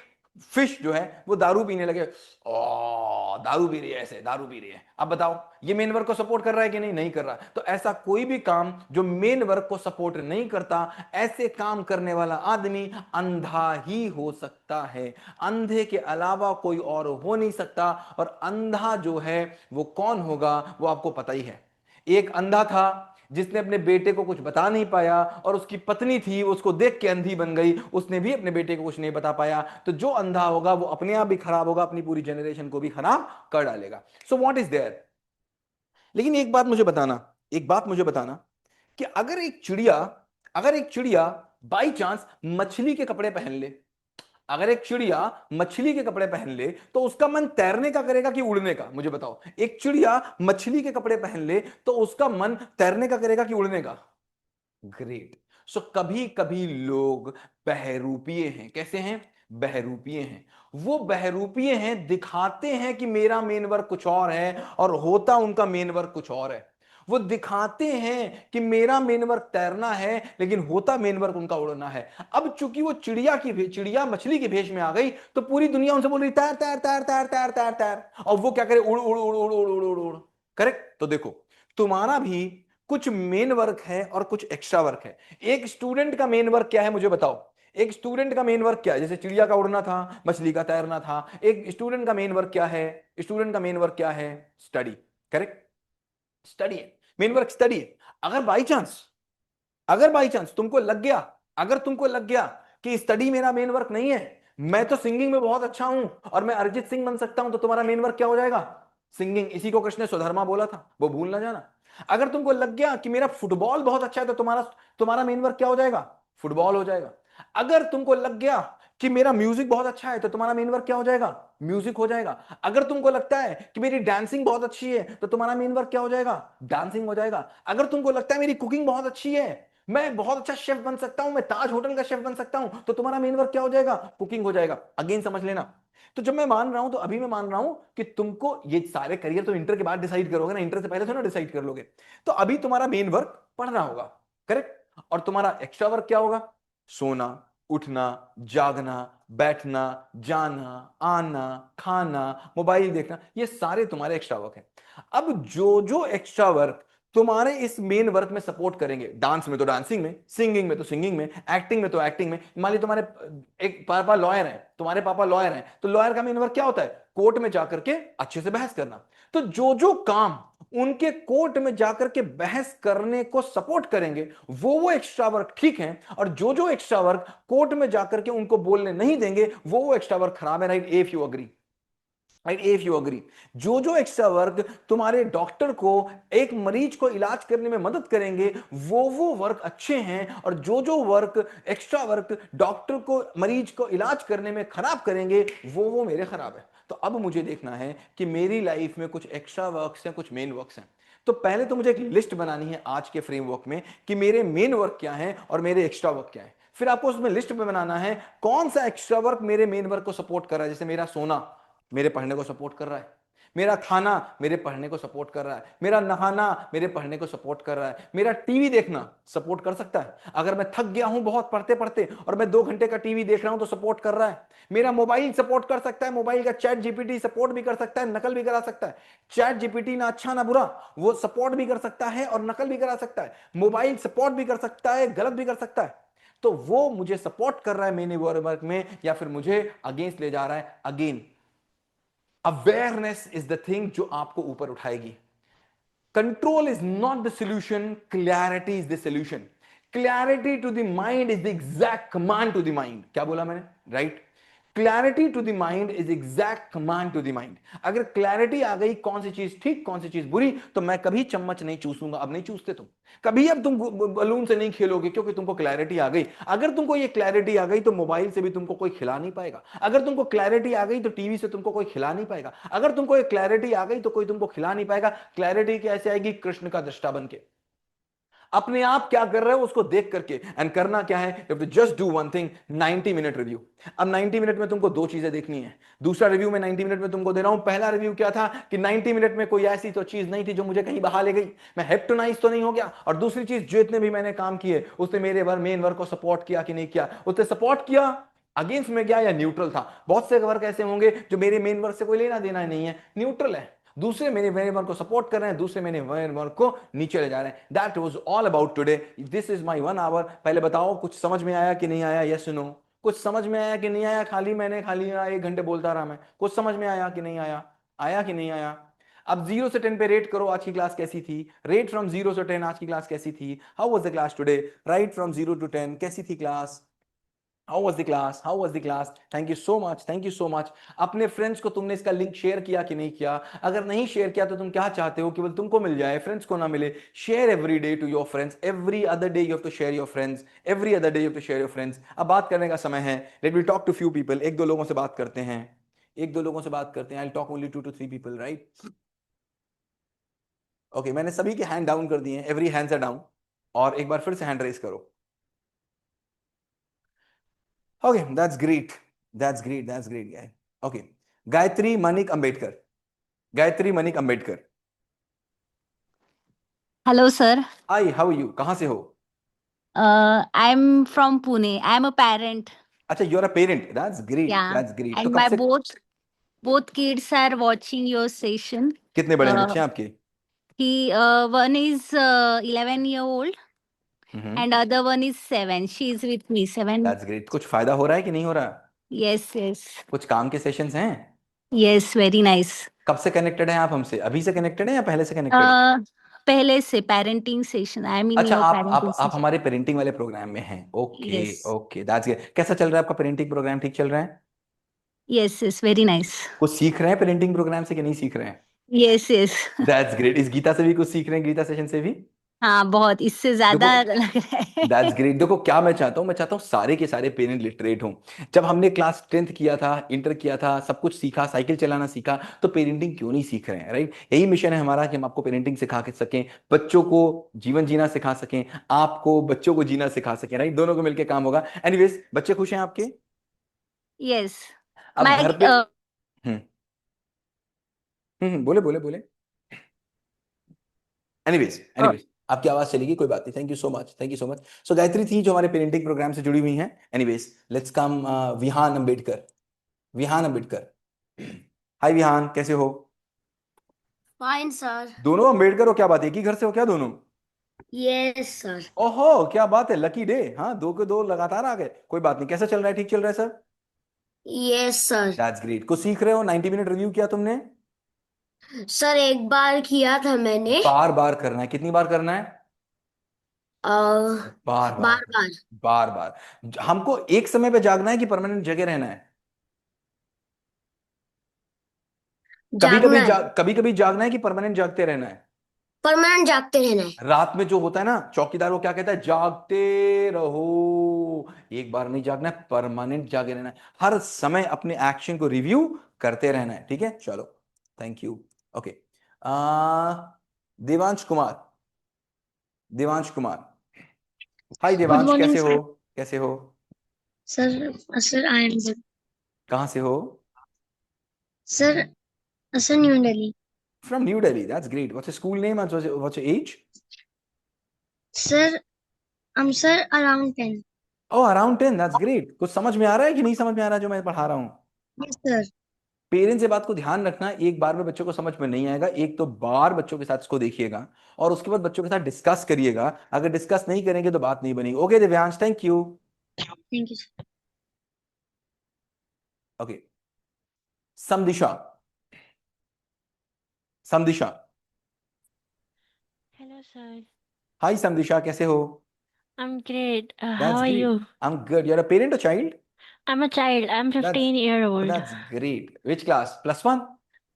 फिश जो है वो दारू पीने लगे, ओ दारू पी रही है, ऐसे दारू पी रही है। अब बताओ, ये मेन वर्क को सपोर्ट कर रहा है कि नहीं? नहीं कर रहा। तो ऐसा कोई भी काम जो मेन वर्क को सपोर्ट नहीं करता, ऐसे काम करने वाला आदमी अंधा ही हो सकता है। अंधे के अलावा कोई और हो नहीं सकता। और अंधा जो है वो कौन होगा, वो आपको पता ही है। एक अंधा था जिसने अपने बेटे को कुछ बता नहीं पाया, और उसकी पत्नी थी उसको देख के अंधी बन गई, उसने भी अपने बेटे को कुछ नहीं बता पाया। तो जो अंधा होगा वो अपने आप भी खराब होगा, अपनी पूरी जनरेशन को भी खराब कर डालेगा। So what is there? लेकिन एक बात मुझे बताना, एक बात मुझे बताना, कि अगर एक चिड़िया बाई चांस मछली के कपड़े पहन ले, अगर एक चिड़िया मछली के कपड़े पहन ले, तो उसका मन तैरने का करेगा कि उड़ने का? मुझे बताओ, एक चिड़िया मछली के कपड़े पहन ले तो उसका मन तैरने का करेगा कि उड़ने का? ग्रेट। सो कभी कभी लोग बहरूपीय हैं। कैसे हैं? बहरूपीय हैं। वो बहरूपीय हैं, दिखाते हैं कि मेरा मेन वर्क कुछ और है, और होता उनका मेन वर्क कुछ और है। वो दिखाते हैं कि मेरा मेन वर्क तैरना है, लेकिन होता मेन वर्क उनका उड़ना है। अब चूंकि वो चिड़िया मछली के भेष में आ गई, तो पूरी दुनिया उनसे बोल रही तैर तैर तैर तैर तैर तैर तैर, और वो क्या करे, उड़ उड़ उड़ उड़ उड़ उड़ उड़ उड़। करेक्ट। तो देखो, तुम्हारा भी कुछ मेन वर्क है और कुछ एक्स्ट्रा वर्क है। एक स्टूडेंट का मेन वर्क क्या है मुझे बताओ। एक स्टूडेंट का मेन वर्क क्या है? जैसे चिड़िया का उड़ना था, मछली का तैरना था, एक स्टूडेंट का मेन वर्क क्या है? स्टूडेंट का मेन वर्क क्या है? स्टडी। करेक्ट, स्टडी है, मेन वर्क स्टडी है। अगर बाई चांस तुमको लग गया, अगर तुमको लग गया कि स्टडी मेरा मेन वर्क नहीं है, मैं तो सिंगिंग में बहुत अच्छा हूं और मैं अरिजीत सिंह बन सकता हूं, तो तुम्हारा मेन वर्क क्या हो जाएगा? सिंगिंग। इसी को कृष्ण ने स्वधर्मा बोला था, वो भूल ना जाना। अगर तुमको लग गया कि मेरा फुटबॉल बहुत अच्छा है, तो तुम्हारा तुम्हारा मेन वर्क क्या हो जाएगा? फुटबॉल हो जाएगा। अगर तुमको लग गया कि मेरा म्यूजिक बहुत अच्छा है, तो तुम्हारा मेन वर्क क्या हो जाएगा? म्यूजिक हो जाएगा। अगर तुमको लगता है कि मेरी डांसिंग बहुत अच्छी है, तो तुम्हारा मेन वर्क क्या हो जाएगा? डांसिंग हो जाएगा। अगर तुमको लगता है मेरी कुकिंग बहुत अच्छी है, मैं बहुत अच्छा शेफ बन सकता हूं, मैं ताज होटल का शेफ बन सकता हूं, तो तुम्हारा मेन वर्क क्या हो जाएगा? कुकिंग हो जाएगा। अगेन समझ लेना। तो जब मैं मान रहा हूं, तो अभी मैं मान रहा हूं कि तुमको ये सारे करियर तो इंटर के बाद डिसाइड करोगे ना, इंटर से पहले तो ना डिसाइड कर लोगे। तो अभी तुम्हारा मेन वर्क पढ़ना होगा। करेक्ट। और तुम्हारा एक्स्ट्रा वर्क क्या होगा? सोना, उठना, जागना, बैठना, जाना, आना, खाना, मोबाइल देखना, ये सारे तुम्हारे एक्स्ट्रा वर्क हैं। अब जो जो एक्स्ट्रा वर्क तुम्हारे इस मेन वर्क में सपोर्ट करेंगे, डांस में तो डांसिंग में, सिंगिंग में तो सिंगिंग में, एक्टिंग में तो एक्टिंग में। मान ली तुम्हारे एक पापा लॉयर हैं, तुम्हारे पापा लॉयर हैं, तो लॉयर का मेन वर्क क्या होता है? कोर्ट में जाकर के अच्छे से बहस करना। तो जो जो काम उनके कोर्ट में जाकर के बहस करने को सपोर्ट करेंगे, वो एक्स्ट्रा वर्क ठीक है। और जो जो एक्स्ट्रा वर्क कोर्ट में जाकर के उनको बोलने नहीं देंगे, वो एक्स्ट्रा वर्क खराब है। Right, if you agree. Right, if you agree. जो जो एक्स्ट्रा वर्क तुम्हारे डॉक्टर को एक मरीज को इलाज करने में मदद करेंगे, वो वर्क अच्छे हैं। और जो जो वर्क एक्स्ट्रा वर्क डॉक्टर को मरीज को इलाज करने में खराब करेंगे, वो मेरे खराब है। तो अब मुझे देखना है कि मेरी लाइफ में कुछ एक्स्ट्रा वर्क्स हैं, कुछ मेन वर्क्स हैं। तो पहले तो मुझे एक लिस्ट बनानी है आज के फ्रेमवर्क में कि मेरे मेन वर्क क्या है और मेरे एक्स्ट्रा वर्क क्या है। फिर आपको उसमें लिस्ट में बनाना है कौन सा एक्स्ट्रा वर्क मेरे मेन वर्क को सपोर्ट कर रहा है। जैसे मेरा सोना मेरे पढ़ने को सपोर्ट कर रहा है, मेरा खाना मेरे पढ़ने को सपोर्ट कर रहा है, मेरा नहाना मेरे पढ़ने को सपोर्ट कर रहा है, मेरा टीवी देखना सपोर्ट कर सकता है। अगर मैं थक गया हूं बहुत पढ़ते पढ़ते और मैं 2 घंटे का टीवी देख रहा हूं, तो सपोर्ट कर रहा है। मेरा मोबाइल सपोर्ट कर सकता है, मोबाइल का चैट जीपीटी सपोर्ट भी कर सकता है, नकल भी करा सकता है। चैट जीपीटी ना अच्छा ना बुरा, वो सपोर्ट भी कर सकता है और नकल भी करा सकता है। मोबाइल सपोर्ट भी कर सकता है, गलत भी कर सकता है। तो वो मुझे सपोर्ट कर रहा है मेरे वर्क में, या फिर मुझे अगेंस्ट ले जा रहा है। Again, awareness is the thing जो आपको ऊपर उठाएगी। Control is not the solution, clarity is the solution. Clarity to the mind is the exact command to the mind. क्या बोला मैंने? Right. Clarity to the mind is exact command to the mind. अगर clarity आ गई कौन सी चीज ठीक कौन सी चीज बुरी, तो मैं कभी चम्मच नहीं चूसूंगा। अब नहीं चूसते तुम कभी, अब तुम बलून से नहीं खेलोगे, क्योंकि तुमको क्लैरिटी आ गई। अगर तुमको ये क्लैरिटी आ गई, तो मोबाइल से भी तुमको कोई खिला नहीं पाएगा। अगर तुमको क्लैरिटी आ गई, तो टीवी से तुमको कोई खिला नहीं पाएगा। अगर तुमको ये क्लैरिटी आ गई, तो कोई तुमको खिला नहीं पाएगा। क्लैरिटी कैसे आएगी? कृष्ण का दृष्टा बन के, अपने आप क्या कर रहे हो उसको देख करके। एंड करना क्या है? You have to just do one thing, 90 minute review. अब 90 मिनट में तुमको दो चीजें देखनी है। दूसरा रिव्यू मैं 90 मिनट में तुमको दे रहा हूं। पहला रिव्यू क्या था कि 90 मिनट में कोई ऐसी तो चीज नहीं थी जो मुझे कहीं बहा ले गई, मैं हेप्टोनाइज तो नहीं हो गया। और दूसरी चीज, जो इतने भी मैंने काम किए, उसने मेरे मेन वर्क को सपोर्ट किया कि नहीं किया? उसने सपोर्ट किया, अगेंस्ट में गया, या न्यूट्रल था? बहुत से वर्क ऐसे होंगे जो मेरे मेन वर्क से कोई लेना देना नहीं है, न्यूट्रल है। दूसरे मेरे वर्क को सपोर्ट कर रहे हैं, दूसरे मेरे वर्क को नीचे ले जा रहे हैं। That was all about today. This is my 1 hour. पहले बताओ कुछ समझ में आया कि नहीं आया? Yes no. कुछ समझ में आया कि नहीं आया? खाली 1 घंटे बोलता रहा मैं। कुछ समझ में आया कि नहीं आया? आया कि नहीं आया? अब 0 से 10 पे रेट करो, आज की क्लास कैसी थी? रेट फ्रॉम 0 से 10, आज की क्लास कैसी थी? How was the class today? Right from 0 to 10, कैसी थी class? How was the class? How was the class? Thank you so much. Thank you so much. अपने फ्रेंड्स को तुमने इसका लिंक शेयर किया कि नहीं किया? अगर नहीं शेयर किया, तो तुम क्या चाहते हो? केवल तुमको मिल जाए, फ्रेंड्स को ना मिले? Share every day to your friends. Every other day you have to share your friends. Every other day you have to share your friends. अब बात करने का समय है। Let me talk to few people. एक दो लोगों से बात करते हैं, एक दो लोगों से बात करते हैं। I talk only 2 to 3 people, right? Okay, मैंने सभी के हैंड डाउन कर दिए हैं। Every hands are down. और एक बार फिर से हैंड रेज करो। Okay, that's great. That's great. That's great, guy. Okay. Gayatri Manik Ambedkar. Gayatri Manik Ambedkar. Hello, sir. Hi, how you, कहाँ से हो? I'm from Pune. I'm a parent. अच्छा, you are a parent, that's great, Yeah, that's great. तो and कब my से? both kids are watching your session. कितने बड़े हैं Uh, बच्चे आपके? he One is 11 year old hmm. and other one is 7. She is with me. 7. That's great. कुछ फायदा हो रहा है कि नहीं हो रहा? Yes, yes, कुछ काम के सेशंस हैं? yes. Very nice. कब से कनेक्टेड हैं आप हमसे? अभी से कनेक्टेड हैं या पहले से कनेक्टेड हैं? Uh, पहले से parenting session. I'm in अच्छा, your आप parenting आप session. हमारे पेरेंटिंग वाले प्रोग्राम में हैं। Okay. Yes, okay, that's great. कैसा चल रहा है आपका पेरेंटिंग प्रोग्राम? ठीक चल रहा है? yes, yes. Very nice. कुछ सीख रहे हैं पेरेंटिंग प्रोग्राम से कि नहीं सीख रहे हैं? Yes, yes. That's great. इस गीता से भी कुछ सीख रहे हैं, गीता सेशन से भी? हाँ, बहुत इससे देखो, ज्यादा लग रहा दैट्स है. ग्रेट। देखो क्या मैं चाहता हूँ, मैं चाहता हूँ सारे के सारे पेरेंट लिटरेट हों। जब हमने क्लास 10th किया था, इंटर किया था, सब कुछ सीखा, साइकिल चलाना सीखा, तो पेरेंटिंग क्यों नहीं सीख रहे हैं? राइट, यही मिशन है हमारा कि हम आपको पेरेंटिंग सिखा के सकें, बच्चों को जीवन जीना सिखा सकें, आपको बच्चों को जीना सिखा सकें। राइट, दोनों को मिलकर काम होगा। एनीवेज, बच्चे खुश हैं आपके? यस. अब मैं घर पे। हम्म। बोले बोले बोले। एनीवेज, एनीवेज, आपकी आवाज चलेगी, कोई बात नहीं। Thank you so much, thank you so much. So Gayatri थी जो हमारे पेरेंटिंग प्रोग्राम से जुड़ी हुई हैं। Anyways, let's come Vihaan Ambedkar. Vihaan Ambedkar, hi Vihaan, कैसे हो? Fine sir. दोनों अम्बेडकर हो? क्या बात है, एक ही घर से हो क्या दोनों? Yes sir. ओहो, क्या बात है, लकी डे। हाँ, दो के दो लगातार आ गए। कोई बात नहीं, कैसा चल रहा है? ठीक चल रहा है sir? Yes sir. That's great. कुछ सीख रहे हो? 90 मिनट रिव्यू किया तुमने? सर एक बार किया था मैंने. बार बार करना है। कितनी बार करना है? बार बार बार करना बार. है। बार बार। हमको एक समय पे जागना है कि परमानेंट जगह रहना है? कभी कभी जागना है. कभी कभी जागना है कि परमानेंट जागते रहना है? परमानेंट जागते रहना है. रात में जो होता है ना, चौकीदार वो क्या कहता है? जागते रहो। एक बार नहीं जागना है, परमानेंट जागे रहना है। हर समय अपने एक्शन को रिव्यू करते रहना है। ठीक है, चलो, thank you. Okay. Uh Devansh Kumar, Devansh Kumar, hi good Devansh, morning कैसे हो? सर. कैसे हो? Sir sir I am good. कहाँ से हो? Sir sir New Delhi. From New Delhi, that's great. What's school name and what's your age? Sir sir around 10. ओह, अराउंड 10, दैट्स ग्रेट। कुछ समझ में आ रहा है कि नहीं समझ में आ रहा है जो मैं पढ़ा रहा हूँ? Yes sir. पेरेंट्स से बात को ध्यान रखना, एक बार में बच्चों को समझ में नहीं आएगा, एक तो बार बच्चों के साथ इसको देखिएगा और उसके बाद बच्चों के साथ डिस्कस करिएगा। अगर डिस्कस नहीं करेंगे तो बात नहीं बनेगी। Okay Divyansh, thank you. Thank you sir. Okay, Samdisha, Samdisha, Hello, sir. Hi Samdisha, कैसे हो? I'm great. How that's are great. you? I am good. You are a parent और child? I'm a child. I'm that's 15-year-old. That's great. Which class? +1?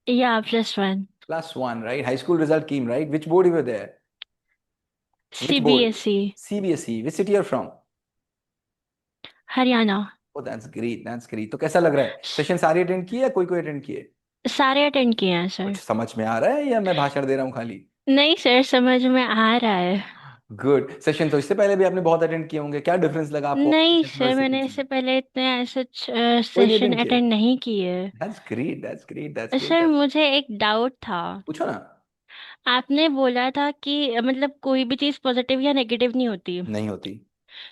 Yeah, +1. +1, right. High school result came, right? Which board you were there? Which board? CBSE. CBSE. Which city are from? Haryana. O that's great, that's great. तो कैसा लग रहा है? स- session सारे attend किए या कोई कोई अटेंड किए? सारे अटेंड किए हैं कुछ सर. समझ में आ रहा है या मैं भाषण दे रहा हूँ खाली? नहीं सर, समझ में आ रहा है. गुड। सेशन तो इससे पहले भी आपने बहुत अटेंड किए होंगे, क्या डिफरेंस लगा आपको नहीं सेशन सर, वर्सेस मैंने सेशन? इससे पहले इतने ऐसे कोई नहीं सेशन अटेंड किए? अटेंड नहीं किए. That's great, that's great, that's great, sir, that's. मुझे एक डाउट था. पूछो ना। आपने बोला था कि मतलब कोई भी चीज़ पॉजिटिव या नेगेटिव नहीं होती. नहीं होती।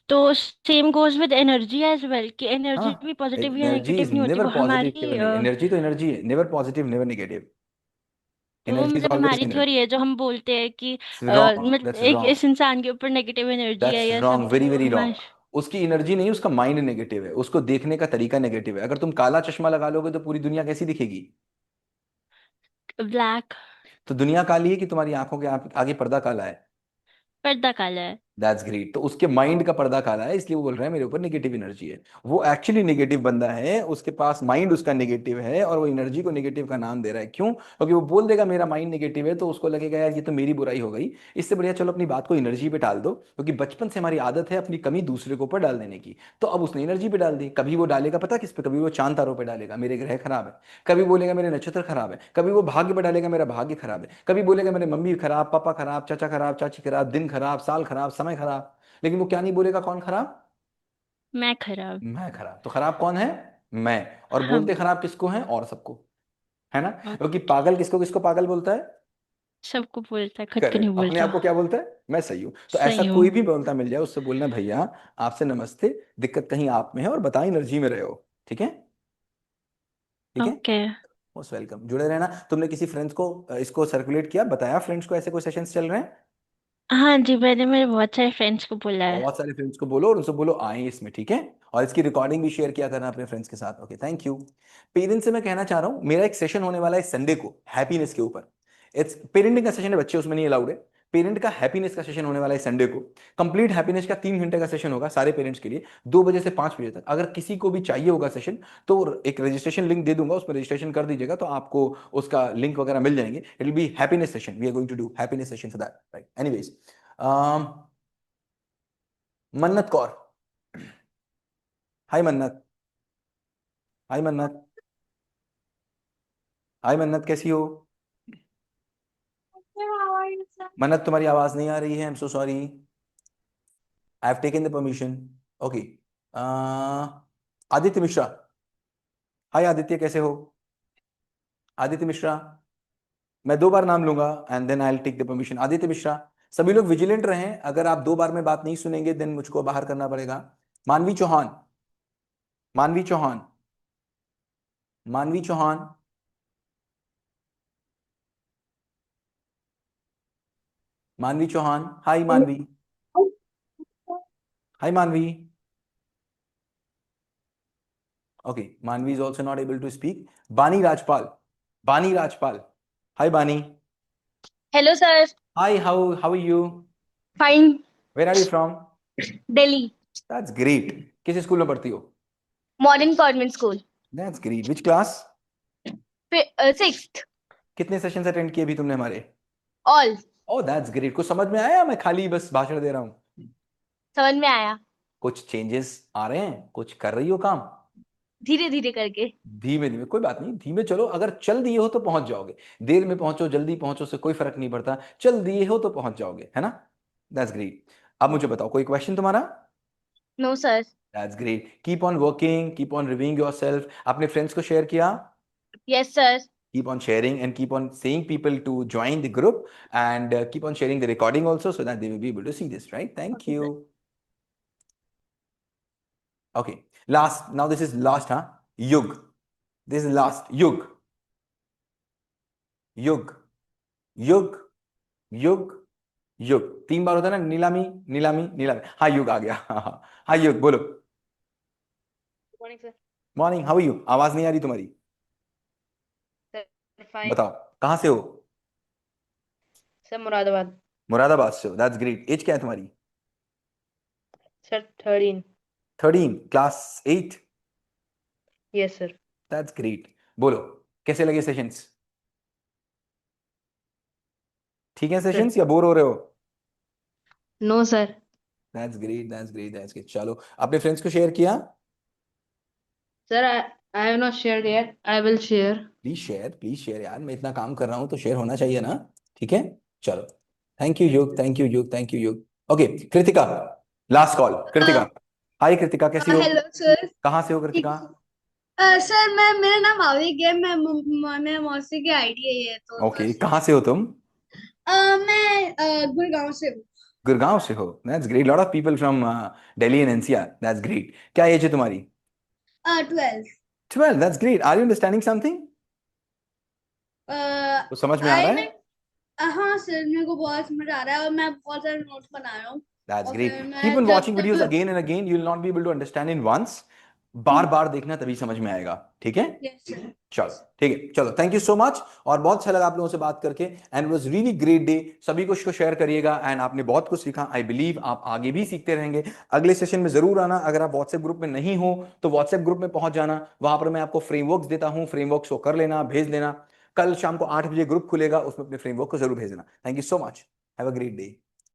तो same goes with energy as well, कि हाँ, एनर्जी भी पॉजिटिव या एनर्जी नेगेटिव इज नहीं होती, नेवर वो पॉजिटिव हमारी नेवर नेगेटिव। एनर्जी तो एनर्जी है, नेवर पॉजिटिव नेवर नेगेटिव। तो वो एनर्जी इज मतलब ऑलवेज हमारी एनर्जी। थ्योरी है जो हम बोलते हैं कि रॉन्ग, मतलब दैट्स एक रॉन्ग, इस इंसान के ऊपर नेगेटिव एनर्जी है दैट्स या रॉन्ग, वेरी समथिंग, वो वेरी हमारे. रॉन्ग। उसकी एनर्जी नहीं, उसका माइंड नेगेटिव है, उसको देखने का तरीका नेगेटिव है। अगर तुम काला चश्मा लगा लोगे तो पूरी दुनिया कैसी दिखेगी? ब्लैक. तो दुनिया काली है कि तुम्हारी आंखों के आगे पर्दा काला है? पर्दा काला है. That's great. तो उसके माइंड का पर्दा काला है, इसलिए वो बोल रहा है मेरे ऊपर नेगेटिव एनर्जी है। वो एक्चुअली नेगेटिव बंदा है, उसके पास माइंड उसका नेगेटिव है और वो एनर्जी को नेगेटिव का नाम दे रहा है। क्यों? क्योंकि वो बोल देगा मेरा माइंड नेगेटिव है तो उसको लगेगा यार ये तो मेरी बुराई हो गई। इससे बढ़िया चलो अपनी बात को एनर्जी पे डाल दो, क्योंकि बचपन से हमारी आदत है अपनी कमी दूसरे के ऊपर डाल देने की। तो अब उसने एनर्जी पे डाल दी। कभी वो डालेगा पता किस पे? कभी वो चांद तारों पे डालेगा, मेरे ग्रह खराब है। कभी बोलेगा मेरे नक्षत्र खराब है। कभी वो भाग्य पे डालेगा, मेरा भाग्य खराब है। कभी बोलेगा मेरे मम्मी खराब, पापा खराब, चाचा खराब, चाची खराब, दिन खराब, साल खराब, समय खराब। लेकिन वो क्या नहीं बोलेगा कौन खराब? मैं खराब. मैं खराब। तो खराब कौन है? मैं। और हम. बोलते खराब किसको है? और सबको। है ना? क्योंकि ओके. पागल किसको किसको पागल बोलता है? सबको बोलता है, खुद को नहीं करेक्ट, अपने आप बोलता। को क्या बोलता है? मैं सही हूँ। तो ऐसा सही कोई हूँ। भी बोलता मिल जाए उससे बोलना भैया आपसे नमस्ते, दिक्कत कहीं आप में है और बताओ एनर्जी में रहे हो। ठीक है? ठीक है, ओके। मोस्ट वेलकम, जुड़े रहना। तुमने किसी फ्रेंड्स को इसको सर्कुलेट किया, बताया फ्रेंड्स को ऐसे कोई सेशंस चल रहे हैं? हाँ जी, मैंने मेरे बहुत सारे फ्रेंड्स को बोला है। बहुत सारे फ्रेंड्स को बोलो और उनसे बोलो आए इसमें। ठीक है? और इसकी रिकॉर्डिंग भी शेयर किया करना अपने फ्रेंड्स के साथ। Okay, thank you. पेरेंट्स से मैं कहना चाह रहा हूँ, मेरा एक सेशन होने वाला है संडे को हैप्पीनेस के ऊपर। इट्स पेरेंटिंग का सेशन है, बच्चे उसमें नहीं अलाउड है। पेरेंट का हैप्पीनेस का सेशन होने वाला है संडे को। कंप्लीट हैप्पीनेस का 3 घंटे का सेशन होगा सारे पेरेंट्स के लिए, 2 बजे से 5 बजे तक। अगर किसी को भी चाहिए होगा सेशन तो एक रजिस्ट्रेशन लिंक दे दूंगा, उसमें रजिस्ट्रेशन कर दीजिएगा तो आपको उसका लिंक वगैरह मिल जाएंगे। It will be happiness session, we are going to do happiness session for that, right? Anyways, Mannat Kaur, हाय मन्नत। हाय मन्नत। हाय मन्नत, कैसी हो? मन्नत तुम्हारी आवाज नहीं आ रही है, I am so sorry. I have taken the permission. Okay, Aditya Mishra, hi Aditya, कैसे हो? आदित्य मिश्रा, मैं 2 बार नाम लूंगा and then I will take the permission. Aditya Mishra, सभी लोग विजिलेंट रहें, अगर आप 2 बार में बात नहीं सुनेंगे देन मुझको बाहर करना पड़ेगा। मानवी चौहान, मानवी चौहान, मानवी चौहान, मानवी चौहान, हाय मानवी। हाय Manvi. Okay, Manvi is also not able to speak. Bani Rajpal, Bani Rajpal, hi Bani. Hello, sir. Hi, how are you? Fine. Where are you from? Delhi. That's great. किस स्कूल में पढ़ती हो? Modern Convent School. That's great, which class? Sixth. कितने sessions attend किए अभी तुमने हमारे? All. Oh that's great. कुछ समझ में आया? मैं खाली बस भाषण दे रहा हूँ? समझ में आया. कुछ चेंजेस आ रहे हैं? कुछ कर रही हो काम? धीरे धीरे करके. धीमे धीमे, कोई बात नहीं, धीमे चलो। अगर चल दिए हो तो पहुंच जाओगे। देर में पहुंचो जल्दी पहुंचो से कोई फर्क नहीं पड़ता, चल दिए हो तो पहुंच जाओगे, है ना? That's great. अब मुझे बताओ, कोई क्वेश्चन तुम्हारा? No, sir. That's great, keep on working, keep on reviewing yourself. अपने फ्रेंड्स को शेयर किया? Yes, sir. Keep on sharing and keep on saying people to join the group, and keep on sharing the recording also so that they will be able to see this, right? Thank you. Okay, last, now this is last, huh? Yug, this is last. Yug, yug, yug, युग, युग 3 बार होता है ना, नीलामी, नीलामी, नीलामी। हाँ, युग आ गया। हाँ युग, बोलो। Morning, sir. Morning, how are you? आवाज नहीं आ रही तुम्हारी, Sir, fine. बताओ कहाँ से हो? Sir, Muradabad. मुरादाबाद से हो, दैट्स ग्रेट। एज क्या है तुम्हारी? Sir, 13. 13, class 8, Yes, sir. That's great. बोलो, कैसे लगे सेशंस? ठीक है सेशंस, या बोर हो रहे हो? No, sir. That's great, that's great, that's great. चलो, अपने फ्रेंड्स को शेयर किया? Sir, I have not shared yet. I will share. Please share, please share यार, मैं इतना काम कर रहा हूँ तो शेयर होना चाहिए ना। ठीक है, चलो। Thank you Yug, thank you Yug, thank you Yug. Okay, Kritika, last call. Kritika, hi Kritika, कैसी हो? Hello sir. कहाँ से हो कृतिका? सर मेरा नाम आविक है। मैं मौसी की आईडी है ये तो ओके, कहाँ से हो तुम? मैं गुड़गांव से हूँ। गुड़गांव से हो, that's great. Lot of people from Delhi and NCR, that's great. क्या एज है तुम्हारी? 12। 12, that's great. Are you understanding something? तो समझ में आ रहा आई है? मैं हाँ सर, मेरे को बहुत समझ आ रहा है और मैं बहुत सारे नोट्स बना रहा हूँ। That's और great. फिर Keep मैं on जब watching videos again and again. You will not be able to understand in once. बार बार देखना तभी समझ में आएगा, ठीक है? Yes sir. चलो, ठीक है, चलो, थैंक यू सो मच। और बहुत अच्छा लगा आप लोगों से बात करके, and was really great day. सभी को इसको शेयर करिएगा, एंड आपने बहुत कुछ सीखा। आई बिलीव आप आगे भी सीखते रहेंगे। अगले सेशन में जरूर आना। अगर आप व्हाट्सएप ग्रुप में नहीं हो तो व्हाट्सएप ग्रुप में पहुंच जाना, वहां पर मैं आपको फ्रेमवर्क्स देता हूं, फ्रेमवर्क्स को कर लेना, भेज देना। कल शाम को 8 बजे ग्रुप खुलेगा, उसमें अपने फ्रेमवर्क को जरूर भेजना। Thank you so much, have a great day.